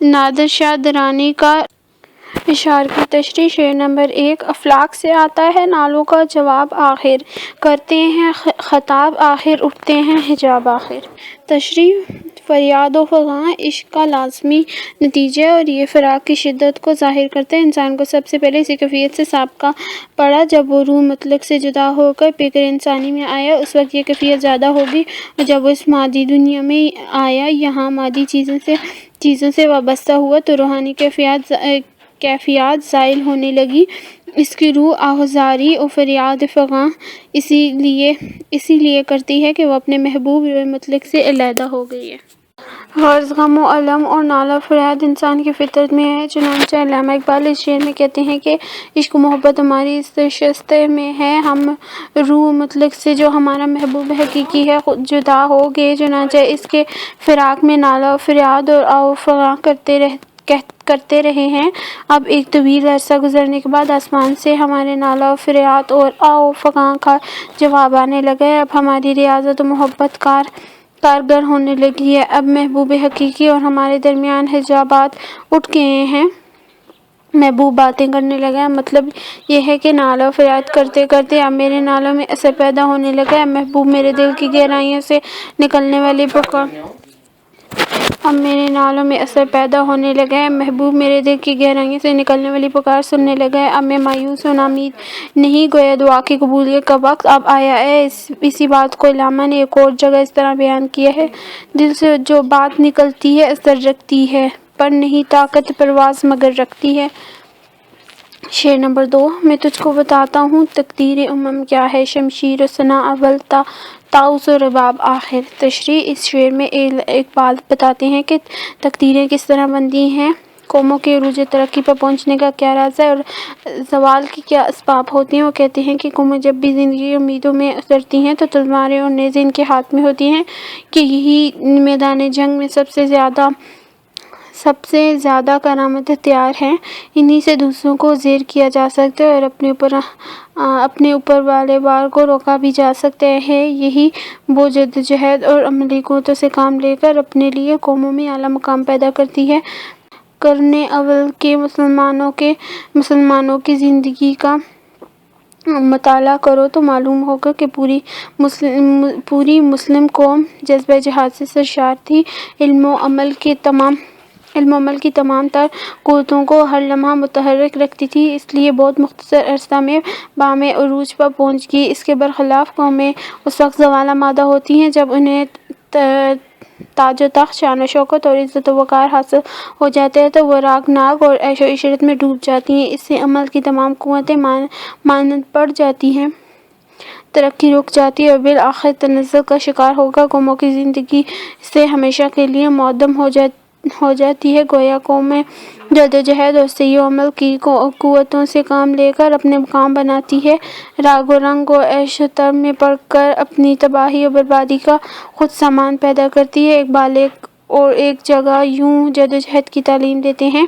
نادر شاہ درانی کا اشعار کی تشریح۔ شعر نمبر 1۔ افلاک سے آتا ہے نالوں کا جواب، آخر کرتے ہیں خطاب، آخر اٹھتے ہیں حجاب، آخر۔ تشریح۔ فریاد و فغاں عشق کا لازمی نتیجہ ہے اور یہ فراق کی شدت کو ظاہر کرتا ہے۔ انسان کو سب سے پہلے اسی کیفیت سے سابقہ پڑا جب وہ روح مطلق سے جدا ہو کر پیکر انسانی میں آیا، اس وقت یہ کیفیت زیادہ ہوگی، اور جب وہ اس مادی دنیا میں آیا، یہاں مادی چیزوں سے وابستہ ہوا تو روحانی کیفیات زائل ہونے لگی۔ اس کی روح آہوازری و فریاد فغاں اسی لیے کرتی ہے کہ وہ اپنے محبوب مطلق سے علیحدہ ہو گئی ہے۔ غرض غم و الم اور نالہ فریاد انسان کی فطرت میں ہے، چنانچہ علامہ اقبال اس شعر میں کہتے ہیں کہ عشق و محبت ہماری اس شست میں ہے، ہم روح مطلق سے جو ہمارا محبوب حقیقی ہے جدا ہو گئے، چنانچہ اس کے فراق میں نالہ و فریاد اور آہ و فغاں کرتے رہے ہیں۔ اب ایک طویل عرصہ گزرنے کے بعد آسمان سے ہمارے نالہ و فریاد اور آہ و فغاں کا جواب آنے لگا ہے۔ اب ہماری ریاضت و محبت کارگر ہونے لگی ہے۔ اب محبوب حقیقی اور ہمارے درمیان حجابات اٹھ گئے ہیں، محبوب باتیں کرنے لگا ہے۔ مطلب یہ ہے کہ نالہ و فریاد کرتے کرتے اب میرے نالوں میں اثر پیدا ہونے لگا ہے، محبوب میرے دل کی گہرائیوں سے نکلنے والی پکار سننے لگا ہے۔ اب میں مایوس و ناامید نہیں، گویا دعا کی قبولیت کا وقت اب آیا ہے۔ اسی بات کو علامہ نے ایک اور جگہ اس طرح بیان کیا ہے، دل سے جو بات نکلتی ہے اثر رکھتی ہے، پر نہیں طاقت پرواز مگر رکھتی ہے۔ شعر نمبر 2۔ میں تجھ کو بتاتا ہوں تقدیر امم کیا ہے، شمشیر و سنا اول طاؤس و رباب، آخر۔ تشریح۔ اس شعر میں اقبال بتاتے ہیں کہ تقدیریں کس طرح بنتی ہیں، قوموں کے عروج ترقی پر پہنچنے کا کیا راز ہے اور زوال کے کیا اسباب ہوتے ہیں۔ وہ کہتے ہیں کہ قومیں جب بھی زندگی کی امیدوں میں اترتی ہیں تو تلواریں اور نیزے ان کے ہاتھ میں ہوتی ہیں کہ یہی میدان جنگ میں سب سے زیادہ کارآمد ہتھیار ہیں، انہی سے دوسروں کو زیر کیا جا سکتا ہے اور اپنے اوپر والے بار کو روکا بھی جا سکتا ہے۔ یہی وہ جدوجہد اور عملی قوتوں سے کام لے کر اپنے لیے قوموں میں اعلیٰ مقام پیدا کرتی ہے۔ قرن اول کے مسلمانوں کی زندگی کا مطالعہ کرو تو معلوم ہوگا کہ پوری مسلم قوم جذبہ جہاد سے سرشار تھی، علم و عمل کی تمام تر قوتوں کو ہر لمحہ متحرک رکھتی تھی، اس لیے بہت مختصر عرصہ میں بام عروج پر پہنچ گئی۔ اس کے برخلاف قومیں اس وقت زوال آمادہ ہوتی ہیں جب انہیں تاج و تخت، شان و شوکت اور عزت و وقار حاصل ہو جاتے ہیں تو وہ راگ ناگ اور عیش و عشرت میں ڈوب جاتی ہیں۔ اس سے عمل کی تمام قوتیں مانند پڑ جاتی ہیں، ترقی رک جاتی ہے اور بالآخر تنزل کا شکار ہو کر قوموں کی زندگی سے ہمیشہ کے لیے معدم ہو جاتی ہے۔ گویا قومیں جدوجہد اور سعی و عمل کی قوتوں سے کام لے کر اپنے کام بناتی ہے، راگ و رنگ و عیش و طرب میں پڑ کر اپنی تباہی و بربادی کا خود سامان پیدا کرتی ہے۔ اقبال ایک جگہ یوں جدوجہد کی تعلیم دیتے ہیں: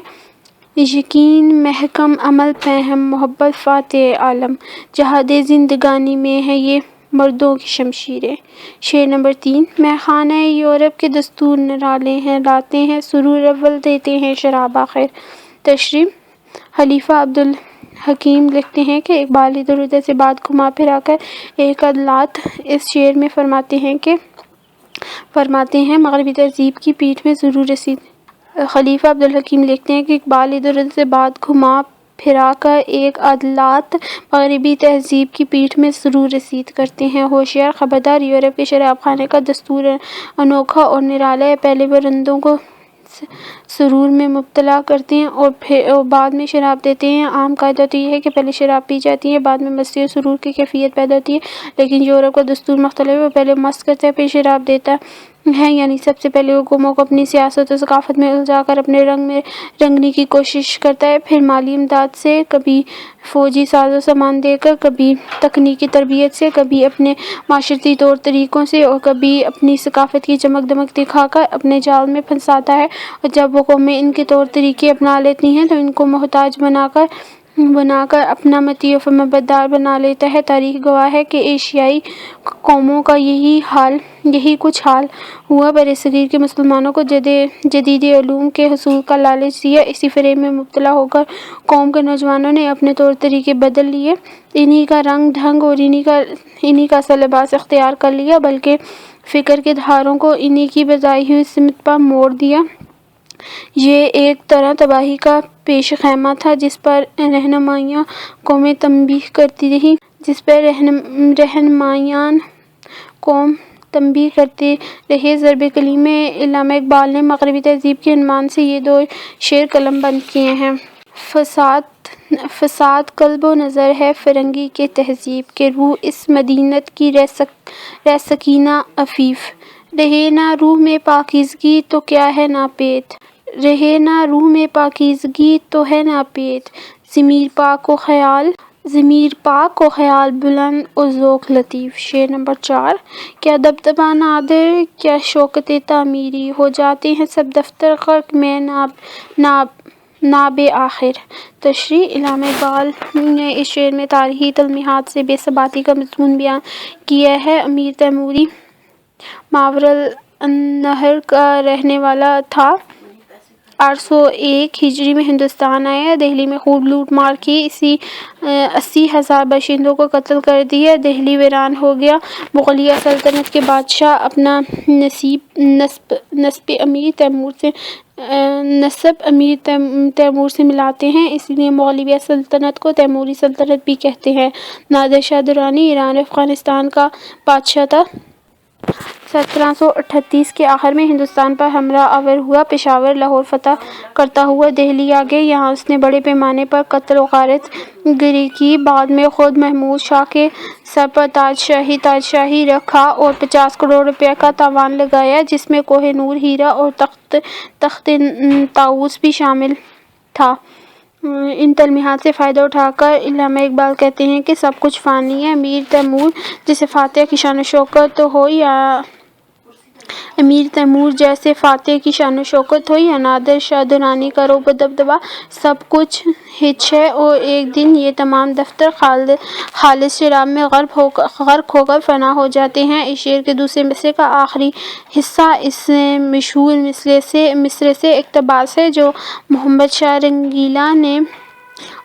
یقین محکم عمل فہم محبت فاتح عالم، جہاد زندگانی میں ہے یہ مردوں کی شمشیریں۔ شعر نمبر 3: میخانہ یورپ کے دستور نرالے ہیں، لاتے ہیں سرور اول، دیتے ہیں شراب آخر۔ تشریح: خلیفہ عبدالحکیم لکھتے ہیں کہ اقبال ادھر ادھر سے بات گھما پھرا کر ایک ادلات اس شعر میں فرماتے ہیں: مغربی تہذیب کی پیٹھ میں ضرور رسید۔ خلیفہ عبدالحکیم لکھتے ہیں کہ اقبال ادھر ادھر سے بات گھما پھرا کر ایک ادلات مغربی تہذیب کی پیٹھ میں ضرور رسید کرتے ہیں۔ ہوشیار، خبردار! یورپ کے شراب خانے کا دستور انوکھا اور نرالا ہے۔ پہلے وہ رندوں کو سرور میں مبتلا کرتے ہیں اور بعد میں شراب دیتے ہیں۔ عام قاعدہ تو یہ ہے کہ پہلے شراب پی جاتی ہے، بعد میں مستی اور سرور کی کیفیت پیدا ہوتی ہے، لیکن یورپ کا دستور مختلف ہے۔ وہ پہلے مست کرتا ہے، پھر شراب دیتا ہے، یعنی سب سے پہلے وہ قوموں کو اپنی سیاست و ثقافت میں الجھا کر اپنے رنگ میں رنگنے کی کوشش کرتا ہے، پھر مالی امداد سے، کبھی فوجی ساز و سامان دے کر، کبھی تکنیکی تربیت سے، کبھی اپنے معاشرتی طور طریقوں سے اور کبھی اپنی ثقافت کی چمک دمک دکھا کر اپنے جال میں پھنساتا ہے، اور جب وہ قومیں ان کے طور طریقے اپنا لیتی ہیں تو ان کو محتاج بنا کر اپنا مطیع و فرمانبردار بنا لیتا ہے۔ تاریخ گواہ ہے کہ ایشیائی قوموں کا یہی کچھ حال ہوا۔ برصغیر کے مسلمانوں کو جدید علوم کے حصول کا لالچ دیا، اسی فریب میں مبتلا ہو کر قوم کے نوجوانوں نے اپنے طور طریقے بدل لیے، انہی کا رنگ ڈھنگ اور انہی کا سا لباس اختیار کر لیا، بلکہ فکر کے دھاروں کو انہی کی بتائی ہوئی سمت پر موڑ دیا۔ یہ ایک طرح تباہی کا پیش خیمہ تھا جس پر رہنمایان قوم تنبیہ کرتے رہے۔ ضرب کلیم میں علامہ اقبال نے مغربی تہذیب کے عنوان سے یہ دو شعر قلم بند کیے ہیں: فساد قلب و نظر ہے فرنگی کے تہذیب کے، روح اس مدینت کی رہ سکینہ عفیف، رہے نہ روح میں پاکیزگی تو کیا ہے ناپید، رہے نہ روح میں پاکیزگی تو ہے ناپید، ضمیر پاک و خیال بلند و ذوق لطیف۔ شعر نمبر 4: کیا دبدبہ نادر، کیا شوکت تعمیری، ہو جاتے ہیں سب دفتر غرق میں ناب آخر۔ تشریح: علامہ اقبال نے اس شعر میں تاریخی تلمیحات سے بے ثباتی کا مضمون بیان کیا ہے۔ امیر تیموری ماوراءالنہر کا رہنے والا تھا، 801 ہجری میں ہندوستان آیا، دہلی میں خوب لوٹ مار کی، 80,000 باشندوں کو قتل کر دیا، دہلی ویران ہو گیا۔ مغلیہ سلطنت کے بادشاہ اپنا نسب امیر تیمور سے ملاتے ہیں، اس لیے مغلیہ سلطنت کو تیموری سلطنت بھی کہتے ہیں۔ نادر شاہ درانی ایران افغانستان کا بادشاہ تھا۔ 1738 کے آخر میں ہندوستان پر حملہ آور ہوا، پشاور لاہور فتح کرتا ہوا دہلی آ گیا۔ یہاں اس نے بڑے پیمانے پر قتل و غارت گری کی، بعد میں خود محمود شاہ کے سر پر تاجشاہی رکھا اور 50 کروڑ روپے کا تاوان لگایا، جس میں کوہ نور، ہیرا اور تخت طاؤس بھی شامل تھا۔ ان تلمیحات سے فائدہ اٹھا کر علامہ اقبال کہتے ہیں کہ سب کچھ فانی ہے۔ امیر تیمور جیسے فاتح کی شان و شوکت ہو یا نادر شاہ درانی کا رعب و دبدبہ، سب کچھ ہچ ہے، اور ایک دن یہ تمام دفتر خالص شراب میں غرق ہو کر فنا ہو جاتے ہیں۔ اس شعر کے دوسرے مصرعے کا آخری حصہ اس مشہور مصرعے سے اقتباس ہے جو محمد شاہ رنگیلا نے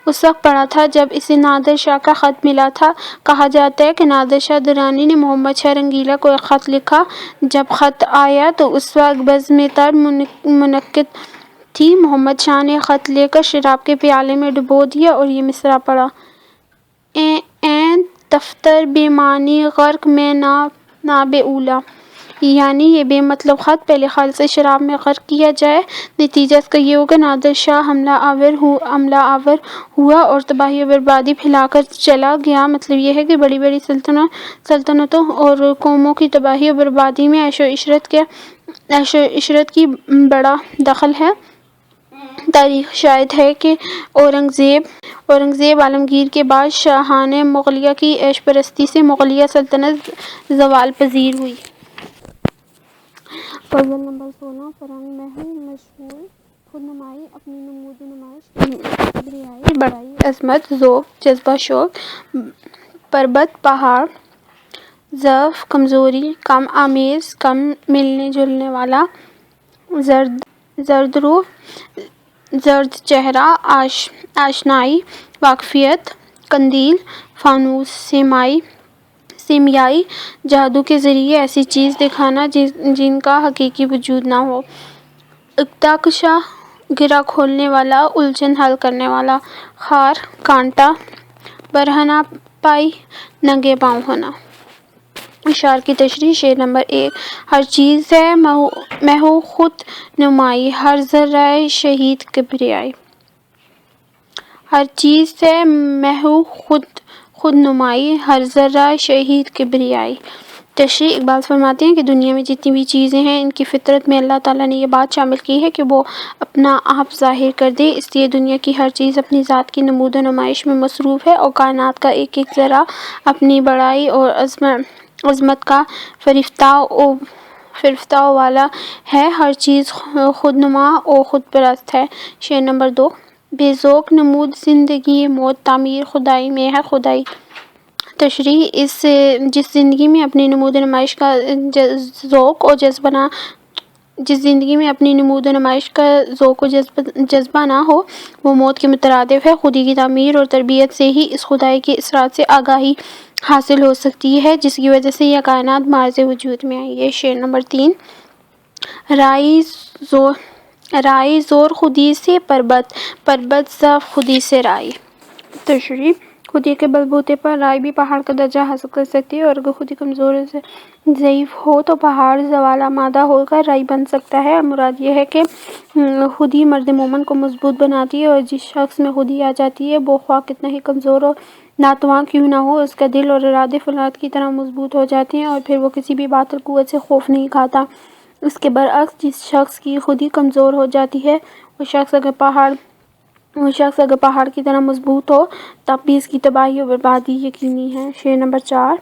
اس وقت پڑھا تھا جب اسے نادر شاہ کا خط ملا تھا۔ کہا جاتا ہے کہ نادر شاہ درانی نے محمد شاہ رنگیلا کو ایک خط لکھا۔ جب خط آیا تو اس وقت بزم تر منعقد تھی۔ محمد شاہ نے خط لے کر شراب کے پیالے میں ڈبو دیا اور یہ مصرع پڑھا: ایں دفتر بے معنی غرق میں نہ بے اولی، یعنی یہ بے مطلب خط پہلے خالص شراب میں غرق کیا جائے۔ نتیجہ اس کا یہ ہوا کہ نادر شاہ حملہ آور ہوا اور تباہی و بربادی پھیلا کر چلا گیا۔ مطلب یہ ہے کہ بڑی بڑی سلطنتوں اور قوموں کی تباہی و بربادی میں عیش و عشرت کی بڑا دخل ہے۔ تاریخ شاہد ہے کہ اورنگزیب عالمگیر کے بعد شاہان مغلیہ کی عیش پرستی سے مغلیہ سلطنت زوال پذیر ہوئی۔ غزل نمبر 16 فرنگ محو مشہور خودنمائی اپنی نمود و نمائش کبریائی بڑائی عظمت ذوق جذبہ شوق پربت پہاڑ ضعف کمزوری کم آمیز کم ملنے جلنے والا زرد رو زرد چہرہ آشنائی واقفیت قندیل فانوس سیمیائی جادو کے ذریعے ایسی چیز دکھانا جن کا حقیقی وجود نہ ہو، اکتشا گرہ کھولنے والا الجھن حل کرنے والا خار کانٹا برہنہ پائی ننگے پاؤں ہونا۔ اشعار کی تشریح: شعر نمبر 1 ہر چیز ہے محو خود نمائی ہر ذرہ شہید کبریائی۔ ہر چیز ہے محو خود نمائی ہر ذرہ شہید کبریائی۔ تشریح: اقبال فرماتے ہیں کہ دنیا میں جتنی بھی چیزیں ہیں ان کی فطرت میں اللہ تعالیٰ نے یہ بات شامل کی ہے کہ وہ اپنا آپ ظاہر کر دے، اس لیے دنیا کی ہر چیز اپنی ذات کی نمود و نمائش میں مصروف ہے اور کائنات کا ایک ایک ذرہ اپنی بڑائی اور عظمت کا فرفتاؤ والا ہے، ہر چیز خودنما و خود پرست ہے۔ شعر نمبر 2 بے ذوق نمود زندگی موت تعمیر خدائی میں ہے خدائی۔ تشریح: جس زندگی میں اپنی نمود و نمائش کا ذوق و جذبہ نہ ہو وہ موت کے مترادف ہے۔ خودی کی تعمیر اور تربیت سے ہی اس خدائی کے اسرار سے آگاہی حاصل ہو سکتی ہے جس کی وجہ سے یہ کائنات معرض وجود میں آئی ہے۔ شعر نمبر 3 رائی زور خودی سے پربت ضعف خودی سے رائی۔ تشریح: خودی کے بلبوتے پر رائی بھی پہاڑ کا درجہ حاصل کر سکتی ہے اور اگر خودی کمزور اور ضعیف ہو تو پہاڑ زوال آمادہ ہو کر رائی بن سکتا ہے۔ مراد یہ ہے کہ خودی مرد مومن کو مضبوط بناتی ہے اور جس شخص میں خودی آ جاتی ہے وہ خواہ کتنا ہی کمزور اور ناتواں کیوں نہ ہو اس کا دل اور ارادے فولاد کی طرح مضبوط ہو جاتے ہیں اور پھر وہ کسی بھی باطل قوت سے خوف نہیں کھاتا۔ اس کے برعکس جس شخص کی خودی کمزور ہو جاتی ہے وہ شخص اگر پہاڑ کی طرح مضبوط ہو تب بھی اس کی تباہی و بربادی یقینی ہے۔ شعر نمبر 4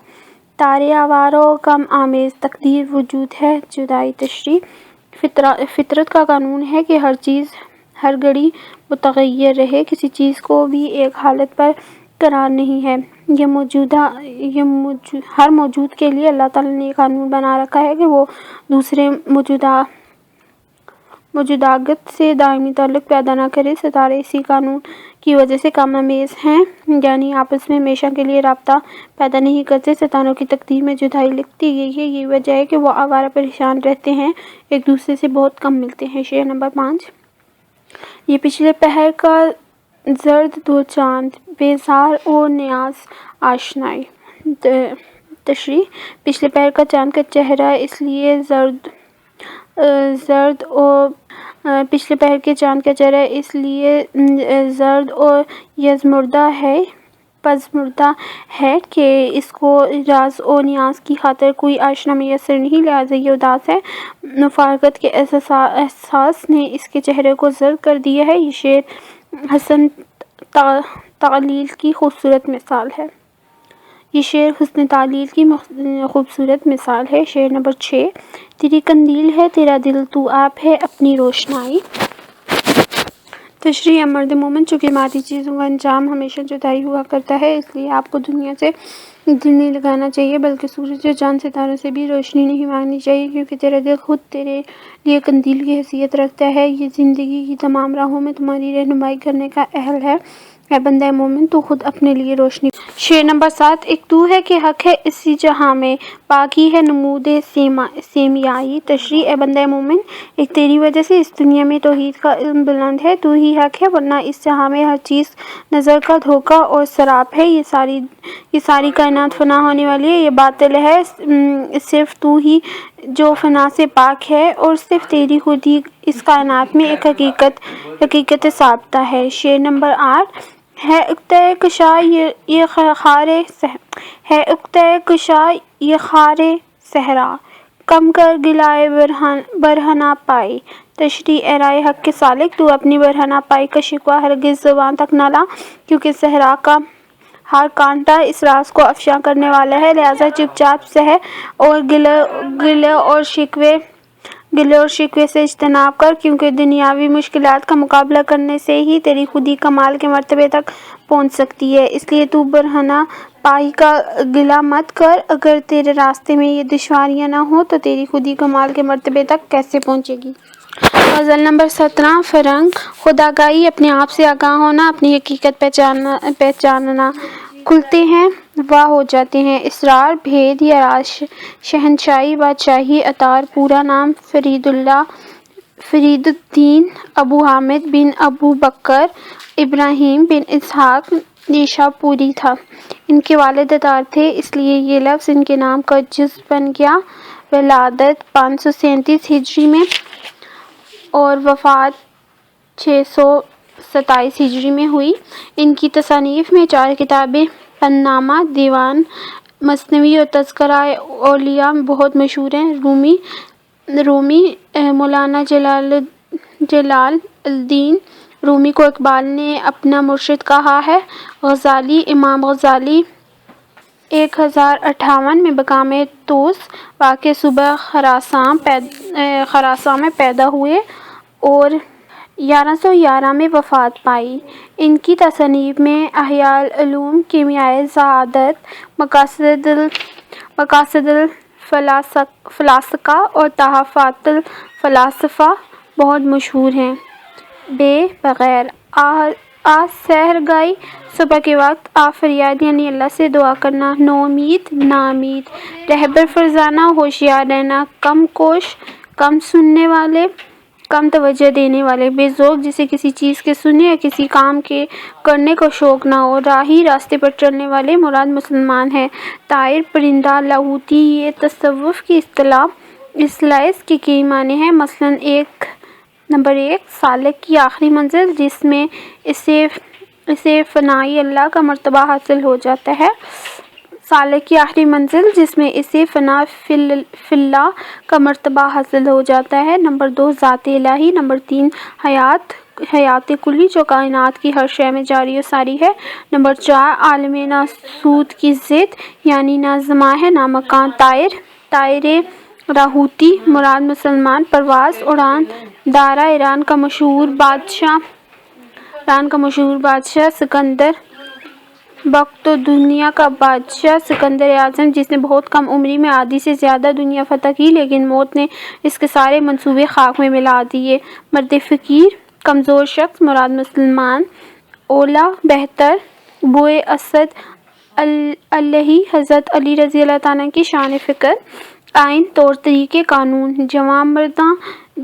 تارے آوارہ و غم آمیز تقدیر وجود ہے جدائی۔ تشریح: فطرت کا قانون ہے کہ ہر چیز ہر گھڑی متغیر رہے، کسی چیز کو بھی ایک حالت پر قرار نہیں ہے۔ ہر موجود کے لیے اللہ تعالیٰ نے یہ قانون بنا رکھا ہے کہ وہ دوسرے موجودات سے دائمی تعلق پیدا نہ کرے۔ ستارے اسی قانون کی وجہ سے کم آمیز ہیں، یعنی آپس میں ہمیشہ کے لیے رابطہ پیدا نہیں کرتے۔ ستاروں کی تقدیر میں جدائی لکھی گئی ہے، یہی وجہ ہے کہ وہ آوارہ پریشان رہتے ہیں، ایک دوسرے سے بہت کم ملتے ہیں۔ شعر نمبر 5 یہ پچھلے پہر کا زرد دو چاند بیزار و نیاز آشنائی۔ تشریح: پچھلے پہر کا چاند کا چہرہ اس لیے زرد اور پزمردہ ہے کہ اس کو راز و نیاز کی خاطر کوئی آشنا میسر نہیں، لہٰذا یہ اداس ہے۔ مفارقت کے احساس نے اس کے چہرے کو زرد کر دیا ہے۔ یہ شعر حسن تعلیل کی خوبصورت مثال ہے۔ شعر نمبر 6 تیری قندیل ہے تیرا دل تو آپ ہے اپنی روشنائی۔ تشریح: مرد مومن چونکہ مادی چیزوں کا انجام ہمیشہ جدائی ہوا کرتا ہے اس لیے آپ کو دنیا سے دل نہیں لگانا چاہیے بلکہ سورج اور چاند ستاروں سے بھی روشنی نہیں مانگنی چاہیے کیونکہ تیرا دل خود تیرے لیے قندیل کی حیثیت رکھتا ہے، یہ زندگی کی تمام راہوں میں تمہاری رہنمائی کرنے کا اہل ہے۔ اے بندہ مومن تو خود اپنے لیے روشنی۔ شعر نمبر 7۔ ایک تو ہے کہ حق ہے اسی جہاں میں، باقی ہے نمود سیمیائی تشریح۔ اے بندہ مومن، ایک تیری وجہ سے اس دنیا میں توحید کا علم بلند ہے، تو ہی حق ہے، ورنہ اس جہاں میں ہر چیز نظر کا دھوکہ اور سراب ہے۔ یہ ساری کائنات فنا ہونے والی ہے، یہ باطل ہے، صرف تو ہی جو فنا سے پاک ہے، اور صرف تیری خود ہی اس کائنات میں ایک حقیقت ثابتہ ہے۔ شعر نمبر 8۔ ہے عقدہ کشا یہ خار صحرا، کم کر گلائے برہنہ پائی تشریح۔ اے رائے حق کے سالک، تو اپنی برہنہ پائی کا شکوہ ہرگز زبان تک نہ لا، کیونکہ صحرا کا ہر کانٹا اس راز کو افشاں کرنے والا ہے، لہٰذا چپ چاپ سہ اور گلے اور شکوے سے اجتناب کر، کیونکہ دنیاوی مشکلات کا مقابلہ کرنے سے ہی تیری خودی کمال کے مرتبے تک پہنچ سکتی ہے، اس لیے تو برہنہ پائی کا گلہ مت کر۔ اگر تیرے راستے میں یہ دشواریاں نہ ہوں تو تیری خودی کمال کے مرتبے تک کیسے پہنچے گی؟ غزل نمبر 17۔ فرنگ خودآگاہی، اپنے آپ سے آگاہ ہونا، اپنی حقیقت پہچاننا، کھلتے ہیں واہ ہو جاتے ہیں، اسرار بھید یا راز، شہنشاہی بادشاہی عطار، پورا نام فرید الدین ابو حامد بن ابو بکر ابراہیم بن اسحاق نیشاپوری تھا۔ ان کے والد عطار تھے، اس لیے یہ لفظ ان کے نام کا جز بن گیا۔ ولادت 537 ہجری میں اور وفات 627 ہجری میں ہوئی۔ ان کی تصانیف میں 4 کتابیں پن نامہ، دیوان، مثنوی اور تذکرہ اولیاء بہت مشہور ہیں۔ رومی مولانا جلال الدین رومی کو اقبال نے اپنا مرشد کہا ہے۔ غزالی امام غزالی 1058 میں مقام طوس واقع صوبہ خراساں میں پیدا ہوئے اور 1111 میں وفات پائی۔ ان کی تصانیف میں احیاء العلوم، کیمیائے سعادت، مقاصد الفلاسقہ اور تحفۃ الفلاسفہ بہت مشہور ہیں۔ بغیر آج سحر گائی، صبح کے وقت آ فریاد، یعنی اللہ سے دعا کرنا، نومید ناامید، رہبر فرزانہ، ہوشیار رہنا، کم کوش، کم سننے والے، کم توجہ دینے والے، بے ذوق، جسے کسی چیز کے سننے یا کسی کام کے کرنے کا شوق نہ ہو، راہی، راستے پر چلنے والے مراد مسلمان ہیں۔ طائر، پرندہ، لاہوتی، یہ تصوف کی اصطلاح اس کے کئی معنی ہیں، مثلاً نمبر 1 سالک کی آخری منزل، جس میں اسے فنائی اللہ کا مرتبہ حاصل ہو جاتا ہے۔ سالک کی آخری منزل جس میں اسے فنا فی اللہ کا مرتبہ حاصل ہو جاتا ہے۔ نمبر 2 ذات الہی۔ نمبر 3 حیات کلی، جو کائنات کی ہر شے میں جاری و ساری ہے۔ نمبر 4 عالم ناسوت کی ضد، یعنی نہ زمان ہے نہ مکان۔ طائر لاہوتی مراد مسلمان، پرواز، اڑان، دارہ ایران کا مشہور بادشاہ سکندر بخت و دنیا کا بادشاہ سکندر اعظم، جس نے بہت کم عمری میں آدھی سے زیادہ دنیا فتح کی، لیکن موت نے اس کے سارے منصوبے خاک میں ملا دیے۔ مرد فقیر، کمزور شخص مراد مسلمان۔ اولیٰ، بہتر، بوئے اسد علیہ، حضرت علی رضی اللہ عنہ کی شان فکر۔ آئین، طور طریقے، قانون۔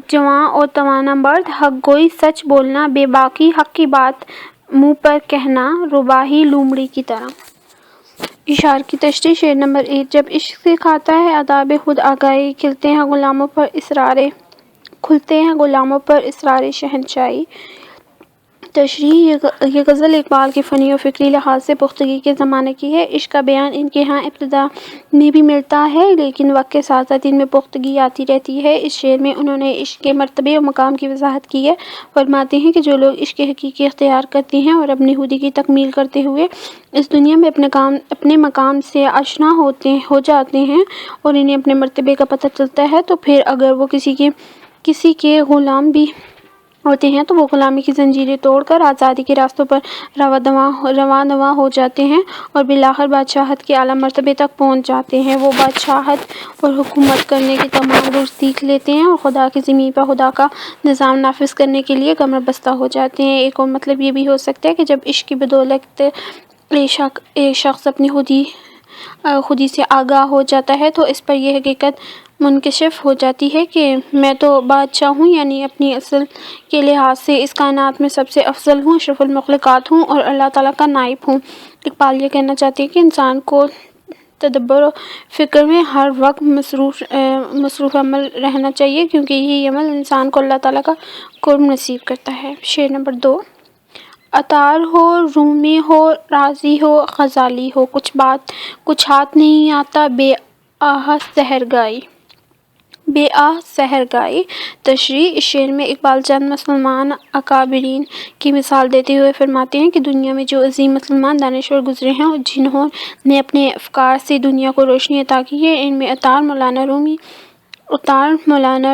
جواں اور توانا مرد، حق گوئی، سچ بولنا، بے باکی، حق کی بات منہ پر کہنا، روباہی، لومڑی کی طرح۔ اشعار کی تشریح۔ شعر نمبر 1۔ جب عشق سکھاتا ہے آداب خود آگاہی، کھلتے ہیں غلاموں پر اسرار شہنشاہی۔ تشریح۔ یہ غزل اقبال کے فنی اور فکری لحاظ سے پختگی کے زمانے کی ہے۔ عشق کا بیان ان کے ہاں ابتدا میں بھی ملتا ہے، لیکن وقت کے ساتھ ساتھ ان میں پختگی آتی رہتی ہے۔ اس شعر میں انہوں نے عشق کے مرتبے اور مقام کی وضاحت کی ہے۔ فرماتے ہیں کہ جو لوگ عشق حقیقی اختیار کرتے ہیں اور اپنی خودی کی تکمیل کرتے ہوئے اس دنیا میں اپنے مقام سے آشنا ہو جاتے ہیں اور انہیں اپنے مرتبے کا پتہ چلتا ہے، تو پھر اگر وہ کسی کے غلام بھی ہوتے ہیں تو وہ غلامی کی زنجیریں توڑ کر آزادی کے راستوں پر رواں دواں ہو جاتے ہیں اور بالآخر بادشاہت کے اعلیٰ مرتبے تک پہنچ جاتے ہیں۔ وہ بادشاہت اور حکومت کرنے کی تمام روش سیکھ لیتے ہیں اور خدا کی زمین پر خدا کا نظام نافذ کرنے کے لیے کمر بستہ ہو جاتے ہیں۔ ایک اور مطلب یہ بھی ہو سکتا ہے کہ جب عشق کی بدولت ایک شخص اپنی خودی سے آگاہ ہو جاتا ہے تو اس پر یہ حقیقت منکشف ہو جاتی ہے کہ میں تو بادشاہ ہوں، یعنی اپنی اصل کے لحاظ سے اس کائنات میں سب سے افضل ہوں، اشرف المخلوقات ہوں اور اللہ تعالیٰ کا نائب ہوں۔ اقبال یہ کہنا چاہتے ہیں کہ انسان کو تدبر و فکر میں ہر وقت مصروف عمل رہنا چاہیے، کیونکہ یہی عمل انسان کو اللہ تعالیٰ کا قرب نصیب کرتا ہے۔ شعر نمبر 2۔ عطار ہو، رومی ہو، رازی ہو، غزالی ہو، کچھ ہاتھ نہیں آتا بے آہ سحر گائی۔ تشریح۔ اس شعر میں اقبال چند مسلمان اکابرین کی مثال دیتے ہوئے فرماتے ہیں کہ دنیا میں جو عظیم مسلمان دانشور گزرے ہیں اور جنہوں نے اپنے افکار سے دنیا کو روشنی عطا کی ہے، ان میں عطار، مولانا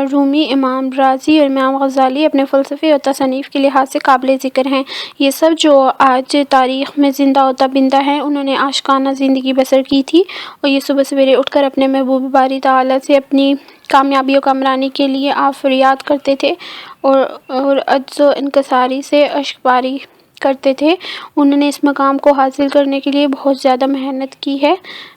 رومی، امام رازی اور امام غزالی اپنے فلسفے اور تصنیف کے لحاظ سے قابل ذکر ہیں۔ یہ سب جو آج تاریخ میں زندہ و تابندہ ہیں، انہوں نے عاشقانہ زندگی بسر کی تھی اور یہ صبح سویرے اٹھ کر اپنے محبوب باری تعالیٰ سے اپنی کامیابی و کامرانی کے لیے فریاد کرتے تھے اور عجز و انکساری سے اشک باری کرتے تھے۔ انہوں نے اس مقام کو حاصل کرنے کے لیے بہت زیادہ محنت کی ہے۔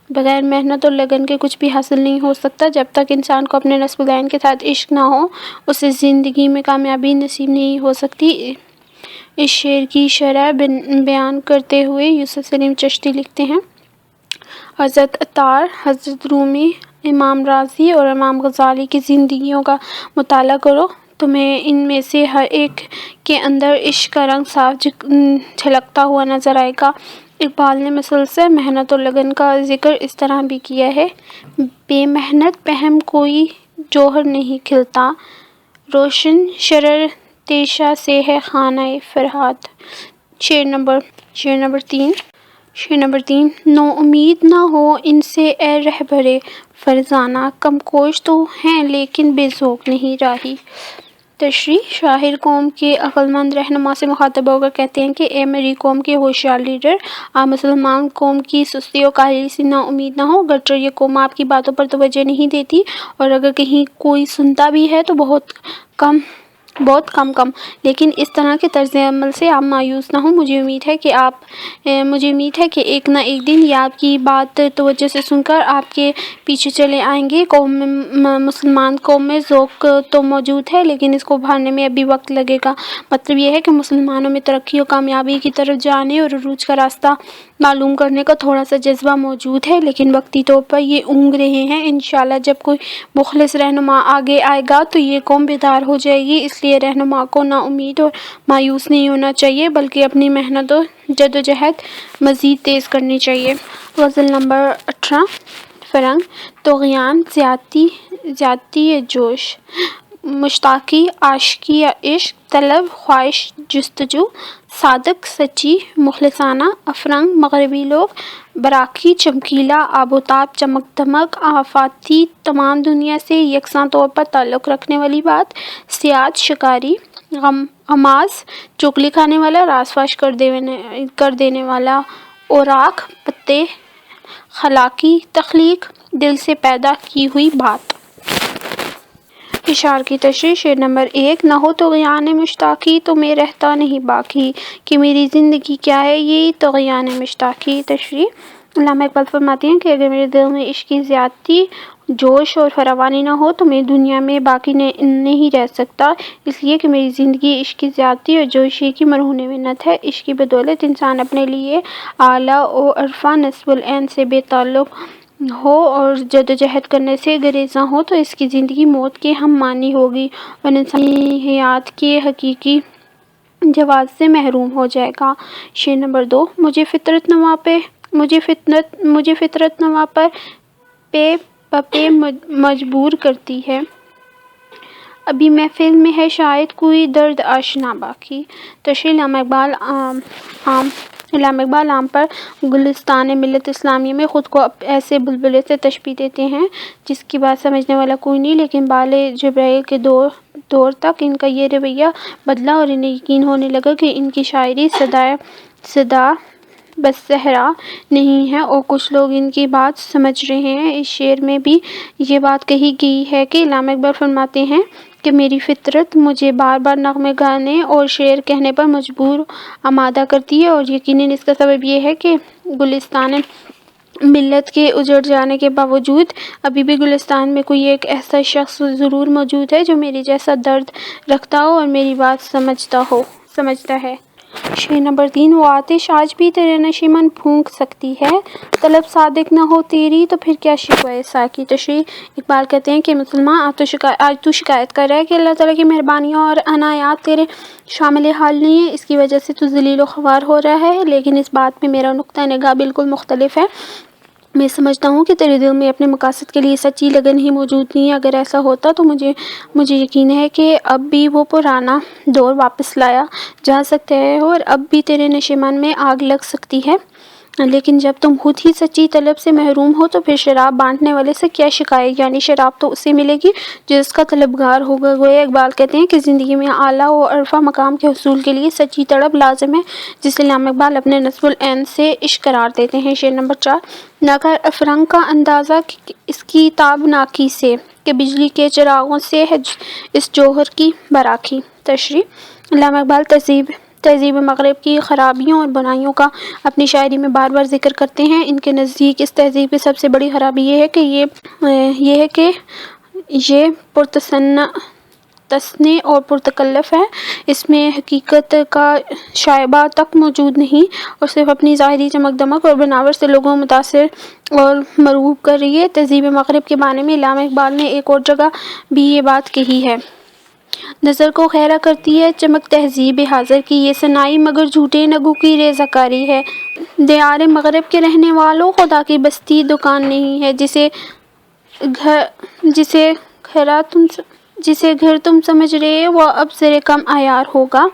بغیر محنت اور لگن کے کچھ بھی حاصل نہیں ہو سکتا۔ جب تک انسان کو اپنے نصب العین کے ساتھ عشق نہ ہو، اسے زندگی میں کامیابی نصیب نہیں ہو سکتی۔ اس شعر کی شرح بیان کرتے ہوئے یوسف سلیم چشتی لکھتے ہیں: حضرت عطار، حضرت رومی، امام رازی اور امام غزالی کی زندگیوں کا مطالعہ کرو، تمہیں ان میں سے ہر ایک کے اندر عشق کا رنگ صاف جھلکتا ہوا نظر آئے گا۔ اقبال نے مسلسل محنت اور لگن کا ذکر اس طرح بھی کیا ہے: بے محنت پہم کوئی جوہر نہیں کھلتا، روشن شرر تیشہ سے ہے خانہ فرہاد۔ شعر نمبر 3۔ نو امید نہ ہو ان سے اے رہبرِ فرزانہ، کم کوش تو ہیں لیکن بے ذوق نہیں راہی۔ تشریح۔ شاعر قوم کے عقلمند رہنما سے مخاطب ہو کر کہتے ہیں کہ اے میری قوم کے ہوشیار لیڈر، آپ مسلمان قوم کی سستی اور کاہلی سے نا امید نہ ہو، گرچہ یہ قوم آپ کی باتوں پر توجہ نہیں دیتی اور اگر کہیں کوئی سنتا بھی ہے تو بہت کم، لیکن اس طرح کے طرز عمل سے آپ مایوس نہ ہوں۔ مجھے امید ہے کہ ایک نہ ایک دن یہ آپ کی بات توجہ سے سن کر آپ کے پیچھے چلے آئیں گے۔ مسلمان قوم میں ذوق تو موجود ہے لیکن اس کو ابھارنے میں ابھی وقت لگے گا۔ مطلب یہ ہے کہ مسلمانوں میں ترقی اور کامیابی کی طرف جانے اور عروج کا راستہ معلوم کرنے کا تھوڑا سا جذبہ موجود ہے، لیکن وقتی طور پر یہ اونگ رہے ہیں۔ انشاءاللہ جب کوئی مخلص رہنما آگے آئے گا تو یہ قوم بیدار ہو جائے گی۔ اس لیے رہنما کو نا امید اور مایوس نہیں ہونا چاہیے بلکہ اپنی محنت اور جدوجہد مزید تیز کرنی چاہیے۔ غزل نمبر 18۔ فرنگ۔ طغیان، زیادتی یا جوش، مشتاقی، عاشقی یا عشق، طلب، خواہش، جستجو، صادق، سچی، مخلصانہ، افرنگ، مغربی لوگ، براقی، چمکیلا، آب و تاب، چمک دمک، آفاتی، تمام دنیا سے یکساں طور پر تعلق رکھنے والی بات، صیاد، شکاری، غماز، چغلی کھانے والا، راز فاش کر دینے والا، اوراق، پتے، خلاقی، تخلیق، دل سے پیدا کی ہوئی بات۔ اشعار کی تشریح۔ شعر نمبر 1۔ نہ ہو طغیان مشتاقی تو میں رہتا نہیں باقی، کہ میری زندگی کیا ہے یہی طغیان مشتاقی۔ تشریح۔ علامہ اقبال فرماتے ہیں کہ اگر میرے دل میں عشق کی زیادتی، جوش اور فراوانی نہ ہو تو میں دنیا میں باقی نہیں رہ سکتا، اس لیے کہ میری زندگی عشق کی زیادتی اور جوش کی مرہون منت ہے۔ عشق کی بدولت انسان اپنے لیے اعلیٰ و ارفع نصب العین سے بے تعلق ہو اور جدوجہد کرنے سے گریزاں ہو تو اس کی زندگی موت کے ہم مانی ہوگی اور انسانی حیات کے حقیقی جواز سے محروم ہو جائے گا۔ شعر نمبر 2۔ مجھے فطرت نوا پر پے مجبور کرتی ہے، ابھی محفل میں ہے شاید کوئی درد آشنا باقی۔ تشریح۔ علامہ اقبال عام پر گلستان ملت اسلامیہ میں خود کو ایسے بلبلے سے تشبیہ دیتے ہیں جس کی بات سمجھنے والا کوئی نہیں، لیکن بال جبرائیل کے دور دور تک ان کا یہ رویہ بدلا اور انہیں یقین ہونے لگا کہ ان کی شاعری صدا بس صحرا نہیں ہے اور کچھ لوگ ان کی بات سمجھ رہے ہیں۔ اس شعر میں بھی یہ بات کہی گئی ہے کہ علامہ اقبال فرماتے ہیں کہ میری فطرت مجھے بار بار نغمے گانے اور شعر کہنے پر مجبور آمادہ کرتی ہے، اور یقیناً اس کا سبب یہ ہے کہ گلستان ملت کے اجڑ جانے کے باوجود ابھی بھی گلستان میں کوئی ایک ایسا شخص ضرور موجود ہے جو میری جیسا درد رکھتا ہو اور میری بات سمجھتا ہے۔ شعر نمبر 3۔ وہ آتش آج بھی تیرے نشیمن پھونک سکتی ہے، طلب صادق نہ ہو تیری تو پھر کیا شکوہ ساقی۔ تشریح۔ اقبال کہتے ہیں کہ مسلمان آج تو شکایت کر رہا ہے کہ اللہ تعالیٰ کی مہربانیاں اور عنایات تیرے شامل حال نہیں ہیں، اس کی وجہ سے تو ذلیل و خوار ہو رہا ہے، لیکن اس بات میں میرا نقطہ نگاہ بالکل مختلف ہے۔ میں سمجھتا ہوں کہ تیرے دل میں اپنے مقاصد کے لیے سچی لگن ہی موجود نہیں ہے۔ اگر ایسا ہوتا تو مجھے یقین ہے کہ اب بھی وہ پرانا دور واپس لایا جا سکتا ہے اور اب بھی تیرے نشیمن میں آگ لگ سکتی ہے، لیکن جب تم خود ہی سچی طلب سے محروم ہو تو پھر شراب بانٹنے والے سے کیا شکایت، یعنی شراب تو اسے ملے گی جو اس کا طلبگار ہوگا۔ گویا اقبال کہتے ہیں کہ زندگی میں اعلیٰ و عرفہ مقام کے حصول کے لیے سچی طلب لازم ہے، جسے علامہ اقبال اپنے نصب العین سے عشق قرار دیتے ہیں۔ شعر نمبر 4۔ نہ کر افرنگ کا اندازہ اس کی تابناکی سے، کہ بجلی کے چراغوں سے ہے اس جوہر کی براقی۔ تشریح۔ علامہ اقبال تہذیب مغرب کی خرابیوں اور برائیوں کا اپنی شاعری میں بار بار ذکر کرتے ہیں۔ ان کے نزدیک اس تہذیب کی سب سے بڑی خرابی یہ ہے کہ یہ تصنع اور پرتکلف ہے، اس میں حقیقت کا شائبہ تک موجود نہیں اور صرف اپنی ظاہری چمک دمک اور بناوٹ سے لوگوں کو متاثر اور مرعوب کر رہی ہے۔ تہذیب مغرب کے بارے میں علامہ اقبال نے ایک اور جگہ بھی یہ بات کہی ہے۔ نظر کو خیرہ کرتی ہے چمک تہذیب حاضر کی، یہ سنائی مگر جھوٹے نگوں کی ریزہ کاری ہے۔ دیار مغرب کے رہنے والوں، خدا کی بستی دکان نہیں ہے، جسے گھر تم سمجھ رہے وہ اب زر کم عیار ہوگا۔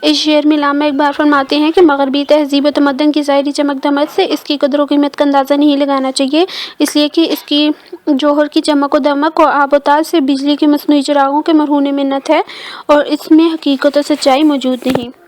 اس شعر میں علامہ اقبال فرماتے ہیں کہ مغربی تہذیب و تمدن کی ظاہری چمک دمک سے اس کی قدر و قیمت کا اندازہ نہیں لگانا چاہیے، اس لیے کہ اس کی جوہر کی چمک و دمک اور آب و تاب سے بجلی کے مصنوعی چراغوں کے مرہون منت ہے اور اس میں حقیقت و سچائی موجود نہیں۔